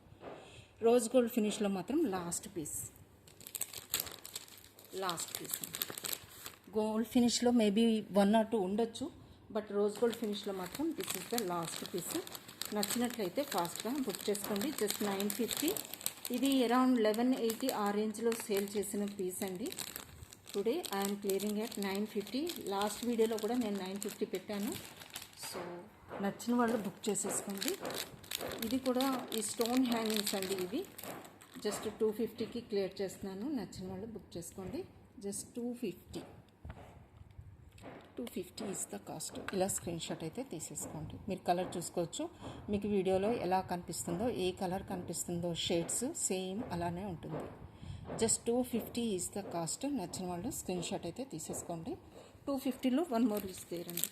S1: Rose gold ఫినిష్లో మాత్రం లాస్ట్ పీస్. గోల్డ్ ఫినిష్లో మేబీ 1 or 2 ఉండొచ్చు, బట్ రోజ్ గోల్డ్ ఫినిష్లో మాత్రం this is the last piece. నచ్చినట్లయితే ఫాస్ట్గా బుక్ చేసుకోండి. జస్ట్ 950. ఇది అరౌండ్ 1180 ఆ రేంజ్లో సేల్ చేసిన పీస్ అండి. Today I'm clearing at 950. Last వీడియోలో కూడా నేను 950 పెట్టాను. సో నచ్చిన వాళ్ళు బుక్ చేసేసుకోండి. ఇది కూడా ఈ స్టోన్ హ్యాంగింగ్స్ అండి, ఇవి జస్ట్ 250కి క్లియర్ చేస్తున్నాను. నచ్చిన వాళ్ళు బుక్ చేసుకోండి. Just 250 is the cost. ఇలా స్క్రీన్ షాట్ అయితే తీసేసుకోండి. మీరు కలర్ చూసుకోవచ్చు, మీకు వీడియోలో ఎలా కనిపిస్తుందో, ఏ కలర్ కనిపిస్తుందో షేడ్స్ సేమ్ అలానే ఉంటుంది. Just 250 is the cost. నచ్చిన వాళ్ళు స్క్రీన్ షాట్ అయితే తీసేసుకోండి. 250లో 1 more is there అండి.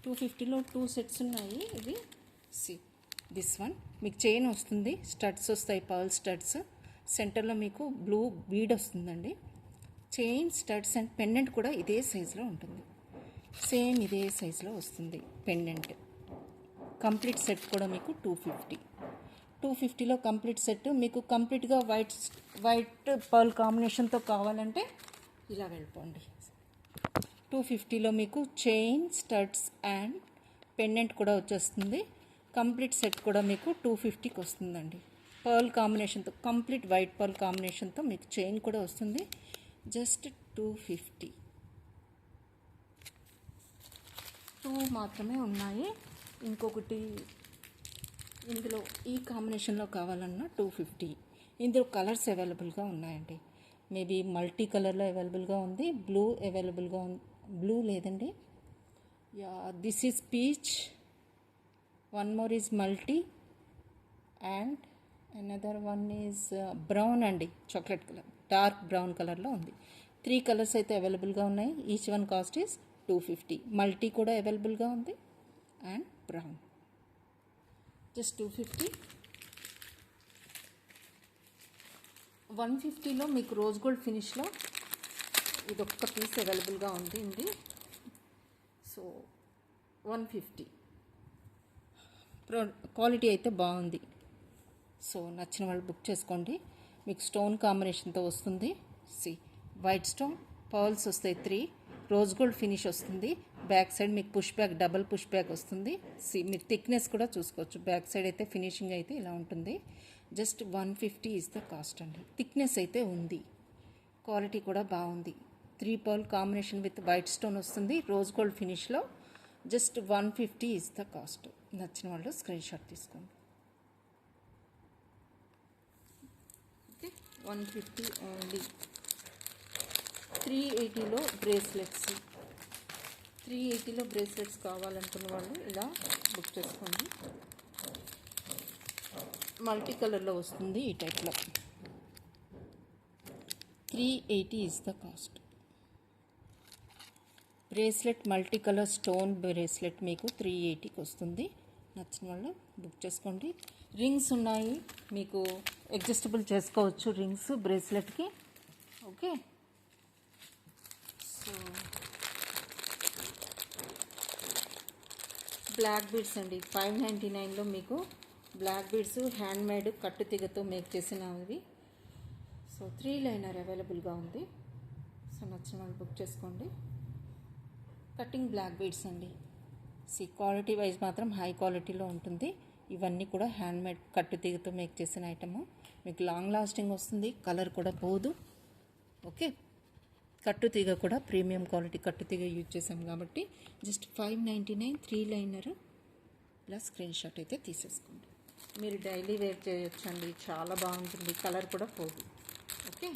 S1: 250లో 2 sets ఉన్నాయి. ఇవి దిస్ వన్ మీకు చైన్ వస్తుంది, స్టడ్స్ వస్తాయి, పర్ల్ స్టడ్స్. సెంటర్లో మీకు బ్లూ బీడ్ వస్తుందండి. చైన్, స్టడ్స్ అండ్ పెండెంట్ కూడా ఇదే సైజులో ఉంటుంది, సేమ్ ఇదే సైజులో వస్తుంది పెండెంట్. కంప్లీట్ సెట్ కూడా మీకు 250లో కంప్లీట్ సెట్. మీకు కంప్లీట్గా వైట్ పర్ల్ కాంబినేషన్తో కావాలంటే ఇలా వెళ్ళిపోండి. 250లో మీకు చైన్, స్టడ్స్ అండ్ పెండెంట్ కూడా వచ్చేస్తుంది. కంప్లీట్ సెట్ కూడా మీకు 250కి వస్తుందండి. పర్ల్ కాంబినేషన్తో, కంప్లీట్ వైట్ పర్ల్ కాంబినేషన్తో మీకు చైన్ కూడా వస్తుంది. జస్ట్ 250. 2 మాత్రమే ఉన్నాయి. ఇంకొకటి ఇందులో ఈ కాంబినేషన్లో కావాలన్నా 250. ఇందులో కలర్స్ అవైలబుల్గా ఉన్నాయండి. మేబీ మల్టీ కలర్లో అవైలబుల్గా ఉంది, బ్లూ అవైలబుల్గా ఉంది. బ్లూ లేదండి, this is peach, 1 more is multi and another one is brown అండి, చాక్లెట్ కలర్, డార్క్ బ్రౌన్ కలర్లో ఉంది. 3 కలర్స్ అయితే అవైలబుల్గా ఉన్నాయి. Each one cost is 250. Multi కూడా అవైలబుల్గా ఉంది అండ్ బ్రౌన్. జస్ట్ 250. 150లో మీకు రోజ్ గోల్డ్ ఫినిష్లో ఇది ఒక్క పీస్ అవైలబుల్గా ఉంది. సో 150. క్వాలిటీ అయితే బాగుంది. సో నచ్చిన వాళ్ళు బుక్ చేసుకోండి. మీకు స్టోన్ కాంబినేషన్తో వస్తుంది. వైట్ స్టోన్, పర్ల్స్ వస్తాయి 3, రోజ్ గోల్డ్ ఫినిష్ వస్తుంది. బ్యాక్ సైడ్ మీకు push back, double push back వస్తుంది. మీరు థిక్నెస్ కూడా చూసుకోవచ్చు. బ్యాక్ సైడ్ అయితే ఫినిషింగ్ అయితే ఇలా ఉంటుంది. జస్ట్ 150 ఇస్ ద కాస్ట్ అండి. థిక్నెస్ అయితే ఉంది, క్వాలిటీ కూడా బాగుంది. 3 pearl combination with white stone వస్తుంది రోజ్ గోల్డ్ ఫినిష్లో. Just 150 is the cost. నచ్చిన వాళ్ళు స్క్రీన్ షాట్ తీసుకోండి. 150 ఓన్లీ. 380లో బ్రేస్లెట్స్. 380లో బ్రేస్లెట్స్ కావాలనుకున్న వాళ్ళు ఇలా బుక్ చేసుకోండి. మల్టీ కలర్లో వస్తుంది ఈ టైప్లో. 380 is the cost. Bracelet multi colour stone bracelet మీకు 380కి వస్తుంది. నచ్చిన వాళ్ళు బుక్ చేసుకోండి. రింగ్స్ ఉన్నాయి, మీకు అడ్జస్టబుల్ చేసుకోవచ్చు రింగ్స్ బ్రేస్లెట్కి. ఓకే, సో బ్లాక్ బీడ్స్ అండి 599లో మీకు బ్లాక్ బీడ్స్ హ్యాండ్మేడ్ కట్టు తీగతో మేక్ చేసినవి. సో 3 లైనర్ అవైలబుల్గా ఉంది. సో నచ్చిన వాళ్ళు బుక్ చేసుకోండి. కటింగ్ బ్లాక్ బీడ్స్ అండి. క్వాలిటీ వైజ్ మాత్రం హై క్వాలిటీలో ఉంటుంది. ఇవన్నీ కూడా హ్యాండ్మేడ్ కట్టు తీగతో మేక్ చేసిన ఐటము. మీకు లాంగ్ లాస్టింగ్ వస్తుంది, కలర్ కూడా పోదు. ఓకే, కట్టు తీగ కూడా ప్రీమియం క్వాలిటీ కట్టు తీగ యూజ్ చేసాం కాబట్టి జస్ట్ 599 3 లైనర్. ఇలా స్క్రీన్ షాట్ అయితే తీసేసుకోండి. మీరు డైలీ వేర్ చేయొచ్చండి, చాలా బాగుంటుంది, కలర్ కూడా పోదు. ఓకే,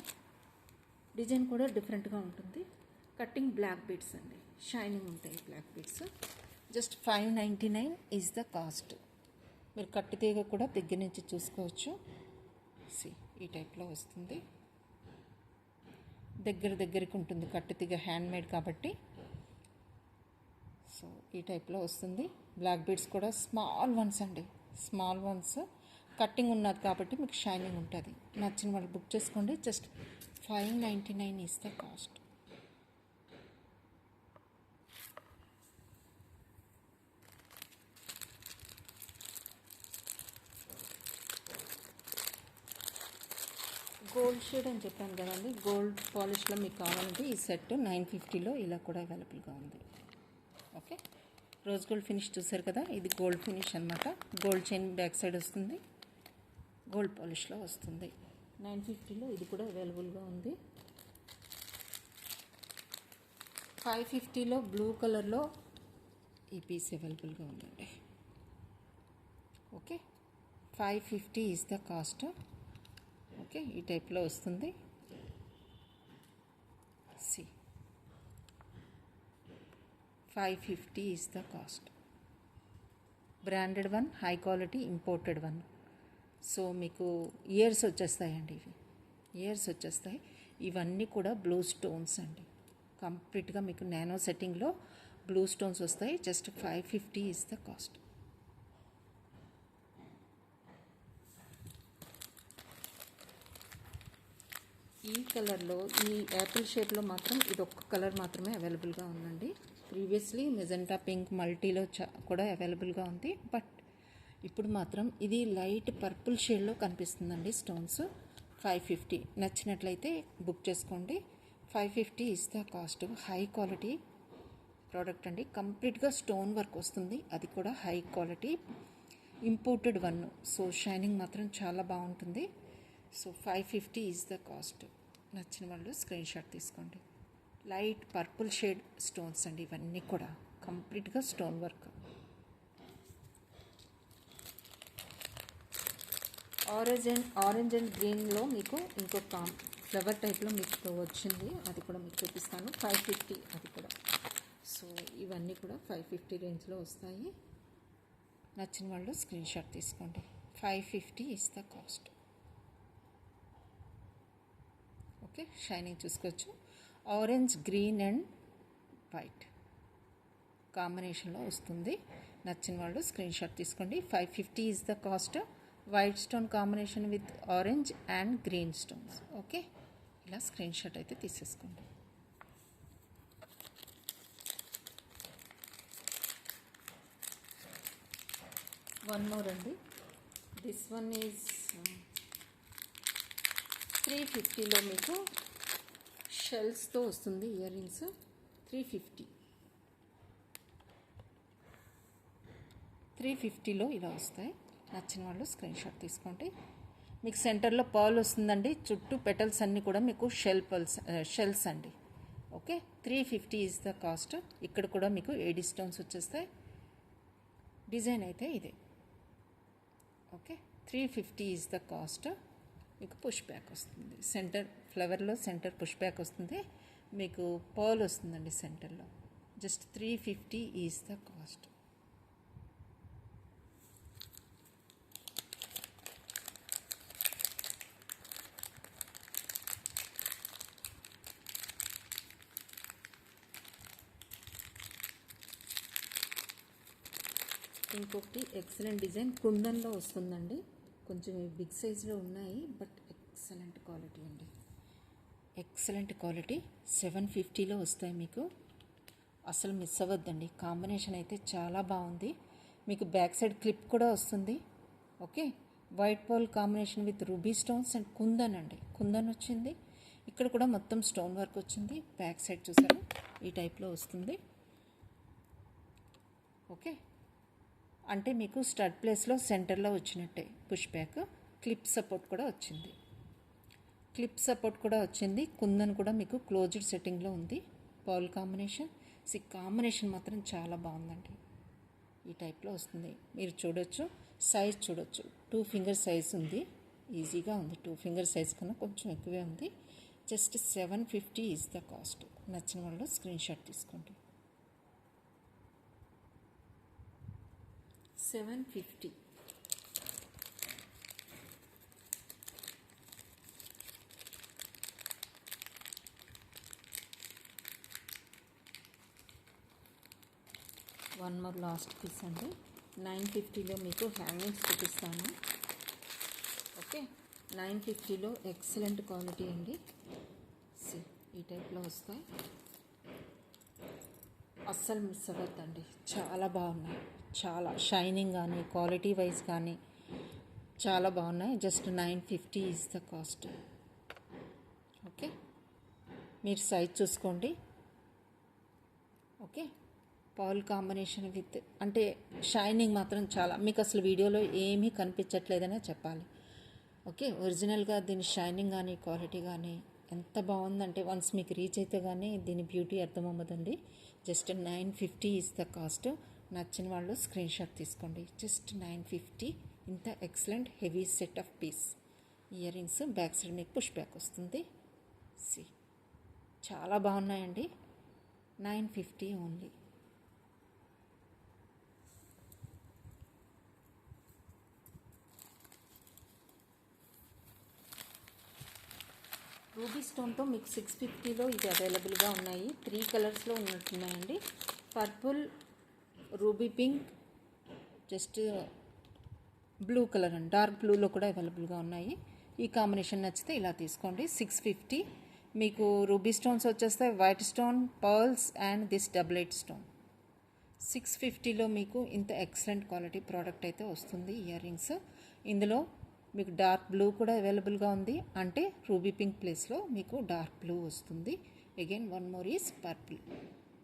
S1: డిజైన్ కూడా డిఫరెంట్గా ఉంటుంది. కట్టింగ్ బ్లాక్ బీడ్స్ అండి, షైనింగ్ ఉంటాయి black beads. Just 599 is the cost. మీరు కట్టు తీగ కూడా దగ్గర నుంచి చూసుకోవచ్చు. ఈ టైప్లో వస్తుంది, దగ్గరికి ఉంటుంది. కట్టు తీగ హ్యాండ్మేడ్ కాబట్టి సో ఈ టైప్లో వస్తుంది. బ్లాక్ బీడ్స్ కూడా స్మాల్ వన్స్ అండి, స్మాల్ వన్స్. కట్టింగ్ ఉన్నది కాబట్టి మీకు షైనింగ్ ఉంటుంది. నచ్చిన వాళ్ళు బుక్ చేసుకోండి. Just 599 is the cost. Gold shade అని చెప్పాను కదండి, గోల్డ్ పాలిష్లో మీకు కావాలంటే ఈ సెట్ 950లో ఇలా కూడా అవైలబుల్గా ఉంది. ఓకే, రోజ్ గోల్డ్ ఫినిష్ చూసారు కదా, ఇది గోల్డ్ ఫినిష్ అనమాట. గోల్డ్ చైన్ బ్యాక్ సైడ్ వస్తుంది, గోల్డ్ పాలిష్లో వస్తుంది. 950లో ఇది కూడా అవైలబుల్గా ఉంది. 550లో బ్లూ కలర్లో ఈ పీస్ అవైలబుల్గా ఉందండి. Okay, 550 is the cost. Okay, ఈ టైప్లో వస్తుంది. 550 is the cost. Branded one, high quality imported one. So మీకు ఇయర్స్ వచ్చేస్తాయండి, ఇయర్స్ వచ్చేస్తాయి. ఇవన్నీ కూడా బ్లూ స్టోన్స్ అండి, కంప్లీట్గా మీకు నానో సెట్టింగ్లో బ్లూ స్టోన్స్ వస్తాయి. Just 550 is the cost. ఈ కలర్లో, ఈ యాపిల్ షేప్లో మాత్రం ఇది ఒక్క కలర్ మాత్రమే అవైలబుల్గా ఉందండి. ప్రీవియస్లీ మెజెంటా పింక్ మల్టీలో కూడా అవైలబుల్గా ఉంది. బట్ ఇప్పుడు మాత్రం ఇది లైట్ పర్పుల్ షేడ్లో కనిపిస్తుందండి స్టోన్స్. 550 నచ్చినట్లయితే బుక్ చేసుకోండి. 550 is the cost. High quality product అండి, కంప్లీట్గా స్టోన్ వర్క్ వస్తుంది, అది కూడా high quality imported one. So shining మాత్రం చాలా బాగుంటుంది. So 550 is the cost. నచ్చిన వాళ్ళు స్క్రీన్ షాట్ తీసుకోండి. లైట్ పర్పుల్ షేడ్ స్టోన్స్ అండి, ఇవన్నీ కూడా కంప్లీట్గా స్టోన్ వర్క్. ఆరెంజ్ అండ్ గ్రీన్లో మీకు ఇంకొక ఫ్లవర్ టైప్లో మీకు వచ్చింది, అది కూడా మీకు చూపిస్తాను. 550 అది కూడా. సో ఇవన్నీ కూడా 550 రేంజ్లో వస్తాయి. నచ్చిన వాళ్ళు స్క్రీన్ షాట్ తీసుకోండి. 550 is the cost. Okay, shining చూసుకోవచ్చు. ఆరెంజ్, గ్రీన్ అండ్ వైట్ కాంబినేషన్లో వస్తుంది. నచ్చిన వాళ్ళు స్క్రీన్ షాట్ తీసుకోండి. 550 is the cost. White stone combination with orange and green stones. Okay, ఇలా స్క్రీన్ షాట్ అయితే తీసేసుకోండి. వన్ మోర్ అండి, దిస్ వన్ ఈజ్ 350లో మీకు షెల్స్తో వస్తుంది ఇయర్ రింగ్స్. 350లో ఇలా వస్తాయి. నచ్చిన వాళ్ళు స్క్రీన్ షాట్ తీసుకోండి. మీకు సెంటర్లో పర్ల్ వస్తుందండి, చుట్టూ పెటల్స్ అన్నీ కూడా మీకు షెల్స్ అండి. Okay, 350 is the cost. ఇక్కడ కూడా మీకు ఏడీ స్టోన్స్ వచ్చేస్తాయి. డిజైన్ అయితే ఇదే. Okay, 350 is the cost. మీకు పుష్ బ్యాక్ వస్తుంది, సెంటర్ ఫ్లవర్లో సెంటర్ పుష్ బ్యాక్ వస్తుంది. మీకు పర్ల్ వస్తుందండి సెంటర్లో. Just 350 is the cost. ఇంకొకటి ఎక్సలెంట్ డిజైన్ కుందన్లో వస్తుందండి. కొంచెం బిగ్ సైజులో ఉన్నాయి, బట్ ఎక్సలెంట్ క్వాలిటీ అండి, ఎక్సలెంట్ క్వాలిటీ. 750లో వస్తాయి మీకు. అసలు మిస్ అవ్వద్దండి, కాంబినేషన్ అయితే చాలా బాగుంది. మీకు బ్యాక్ సైడ్ క్లిప్ కూడా వస్తుంది. Okay, white pearl combination with ruby stones and kundan అండి, కుందన్ వచ్చింది. ఇక్కడ కూడా మొత్తం స్టోన్ వర్క్ వచ్చింది. బ్యాక్ సైడ్ చూసారు ఈ టైప్లో వస్తుంది. ఓకే, అంటే మీకు స్టడ్ ప్లేస్లో సెంటర్లో వచ్చినట్టే పుష్ బ్యాక్. క్లిప్ సపోర్ట్ కూడా వచ్చింది, క్లిప్ సపోర్ట్ కూడా వచ్చింది. కుందన్ కూడా మీకు క్లోజ్డ్ సెట్టింగ్లో ఉంది. పర్ల్ కాంబినేషన్, కాంబినేషన్ మాత్రం చాలా బాగుందండి. ఈ టైప్లో వస్తుంది. మీరు చూడొచ్చు, సైజ్ చూడొచ్చు, 2 ఫింగర్ సైజ్ ఉంది. ఈజీగా ఉంది. 2 ఫింగర్ సైజ్ కన్నా కొంచెం ఎక్కువే ఉంది. Just 750 is the cost. నచ్చిన వాళ్ళు స్క్రీన్ షాట్ తీసుకోండి. 750. వన్ మోర్ లాస్ట్ పీస్ అండి. 950లో మీకు హ్యాంగింగ్స్ చూపిస్తాను. ఓకే, 950లో ఎక్సలెంట్ క్వాలిటీ అండి. ఈ టైప్లో వస్తాయి. అస్సలు మిస్ అవ్వద్దండి, చాలా బాగున్నాయి. చాలా షైనింగ్ కానీ క్వాలిటీ వైజ్ కానీ చాలా బాగున్నాయి. Just 950 is the cost. Okay, మీరు సైజ్ చూసుకోండి. ఓకే, పర్ల్ కాంబినేషన్ విత్ అంటే షైనింగ్ మాత్రం చాలా, మీకు అసలు వీడియోలో ఏమీ కనిపించట్లేదనే చెప్పాలి. ఓకే, ఒరిజినల్గా దీని షైనింగ్ కానీ క్వాలిటీ కానీ ఎంత బాగుందంటే వన్స్ మీకు రీచ్ అయితే కానీ దీని బ్యూటీ అర్థమవ్వదండి. Just 950 is the cost. నచ్చిన వాళ్ళు స్క్రీన్ షాట్ తీసుకోండి. జస్ట్ 950. ఇంత excellent heavy set of piece. Ear rings back side మీకు పుష్ బ్యాక్ వస్తుంది. చాలా బాగున్నాయండి. 950 ఓన్లీ. రూబీ స్టోన్తో మీకు 650లో ఇది అవైలబుల్గా ఉన్నాయి. 3 కలర్స్లో ఉన్నట్టున్నాయండి. Purple, ruby pink, just blue colour అండి, డార్క్ బ్లూలో కూడా అవైలబుల్గా ఉన్నాయి. ఈ కాంబినేషన్ నచ్చితే ఇలా తీసుకోండి. 650. మీకు రూబీ స్టోన్స్ వచ్చేస్తే white stone, pearls and this double 8 stone. 650లో మీకు ఇంత ఎక్సలెంట్ క్వాలిటీ ప్రోడక్ట్ అయితే వస్తుంది. ఇయర్ రింగ్స్ ఇందులో మీకు డార్క్ బ్లూ కూడా అవైలబుల్గా ఉంది. అంటే రూబీ పింక్ ప్లేస్లో మీకు డార్క్ బ్లూ వస్తుంది. Again one more is purple.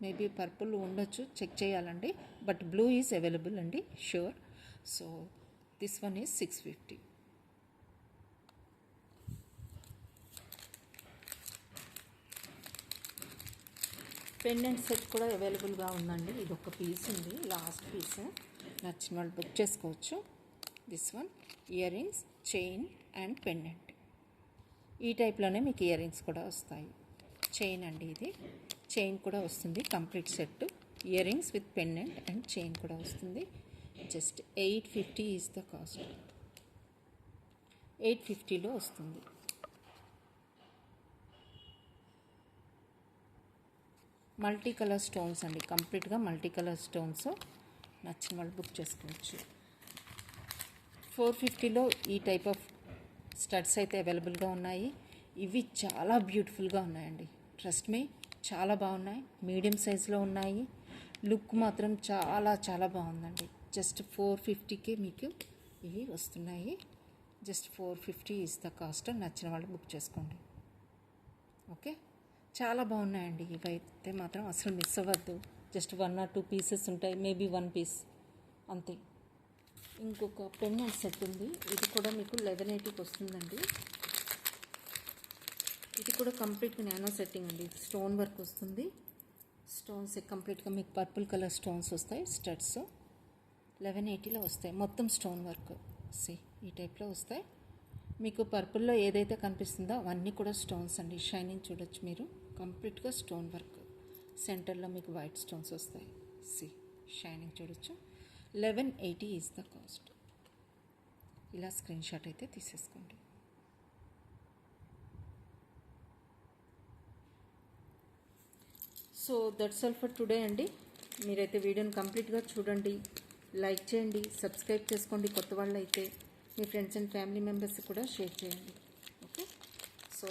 S1: Maybe purple ఉండొచ్చు, చెక్ చేయాలండి. బట్ బ్లూ ఈజ్ అవైలబుల్ అండి, sure. So this one is 650. Pendant set కూడా అవైలబుల్గా ఉందండి. ఇది ఒక పీస్ ఉంది, లాస్ట్ పీస్. నచ్చిన వాళ్ళు బుక్ చేసుకోవచ్చు. This one ear rings, chain and pendant. ఈ టైప్లోనే మీకు ఇయర్ రింగ్స్ కూడా వస్తాయి. చైన్ అండి, ఇది చైన్ కూడా వస్తుంది complete set. Ear rings with pendant and chain కూడా వస్తుంది. Just 850 is the cost. 850లో వస్తుంది. మల్టీ కలర్ స్టోన్స్ అండి, కంప్లీట్గా మల్టీ కలర్ స్టోన్స్. నచ్చిన వాళ్ళు బుక్ చేసుకోవచ్చు. 450లో ఈ టైప్ ఆఫ్ స్టడ్స్ అయితే అవైలబుల్గా ఉన్నాయి. ఇవి చాలా బ్యూటిఫుల్గా ఉన్నాయండి. ట్రస్ట్ మీ, చాలా బాగున్నాయి. మీడియం సైజులో ఉన్నాయి. లుక్ మాత్రం చాలా చాలా బాగుందండి. జస్ట్ 450కే మీకు ఇవి వస్తున్నాయి. Just 450 is the cost. నచ్చిన వాళ్ళు బుక్ చేసుకోండి. ఓకే, చాలా బాగున్నాయండి. ఇవైతే మాత్రం అసలు మిస్ అవ్వద్దు. జస్ట్ 1 or 2 పీసెస్ ఉంటాయి, మేబీ 1 పీస్ అంతే. ఇంకొక పెండెంట్ సెట్ ఉంది. ఇది కూడా మీకు 1180కి వస్తుందండి. ఇది కూడా కంప్లీట్గా నానో సెట్టింగ్ అండి. స్టోన్ వర్క్ వస్తుంది. స్టోన్స్ కంప్లీట్గా మీకు పర్పుల్ కలర్ స్టోన్స్ వస్తాయి. స్టడ్స్ 1180లో వస్తాయి. మొత్తం స్టోన్ వర్క్ ఈ టైప్లో వస్తాయి. మీకు పర్పుల్లో ఏదైతే కనిపిస్తుందో అవన్నీ కూడా స్టోన్స్ అండి. షైనింగ్ చూడొచ్చు మీరు, కంప్లీట్గా స్టోన్ వర్క్. సెంటర్లో మీకు వైట్ స్టోన్స్ వస్తాయి. షైనింగ్ చూడొచ్చు. 1180 ఈజ్ ద కాస్ట్. ఇలా స్క్రీన్ షాట్ అయితే తీసేసుకోండి. So that's all for today అండి. మీరైతే వీడియోని కంప్లీట్గా చూడండి, లైక్ చేయండి, సబ్స్క్రైబ్ చేసుకోండి. కొత్త వాళ్ళు అయితే మీ ఫ్రెండ్స్ అండ్ ఫ్యామిలీ మెంబర్స్ కూడా షేర్ చేయండి. ఓకే, సో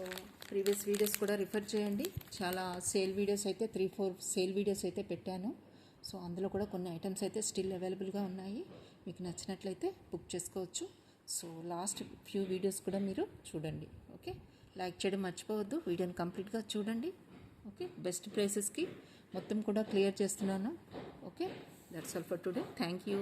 S1: ప్రీవియస్ వీడియోస్ కూడా రిఫర్ చేయండి. చాలా సేల్ వీడియోస్ అయితే 3-4 సేల్ వీడియోస్ అయితే పెట్టాను. సో అందులో కూడా కొన్ని ఐటమ్స్ అయితే స్టిల్ అవైలబుల్గా ఉన్నాయి. మీకు నచ్చినట్లయితే బుక్ చేసుకోవచ్చు. సో లాస్ట్ ఫ్యూ వీడియోస్ కూడా మీరు చూడండి. ఓకే, లైక్ చేయడం మర్చిపోవద్దు. వీడియోని కంప్లీట్గా చూడండి. ఓకే, బెస్ట్ ప్లేసెస్కి మొత్తం కూడా క్లియర్ చేస్తున్నాను. Okay, that's all for today. Thank you.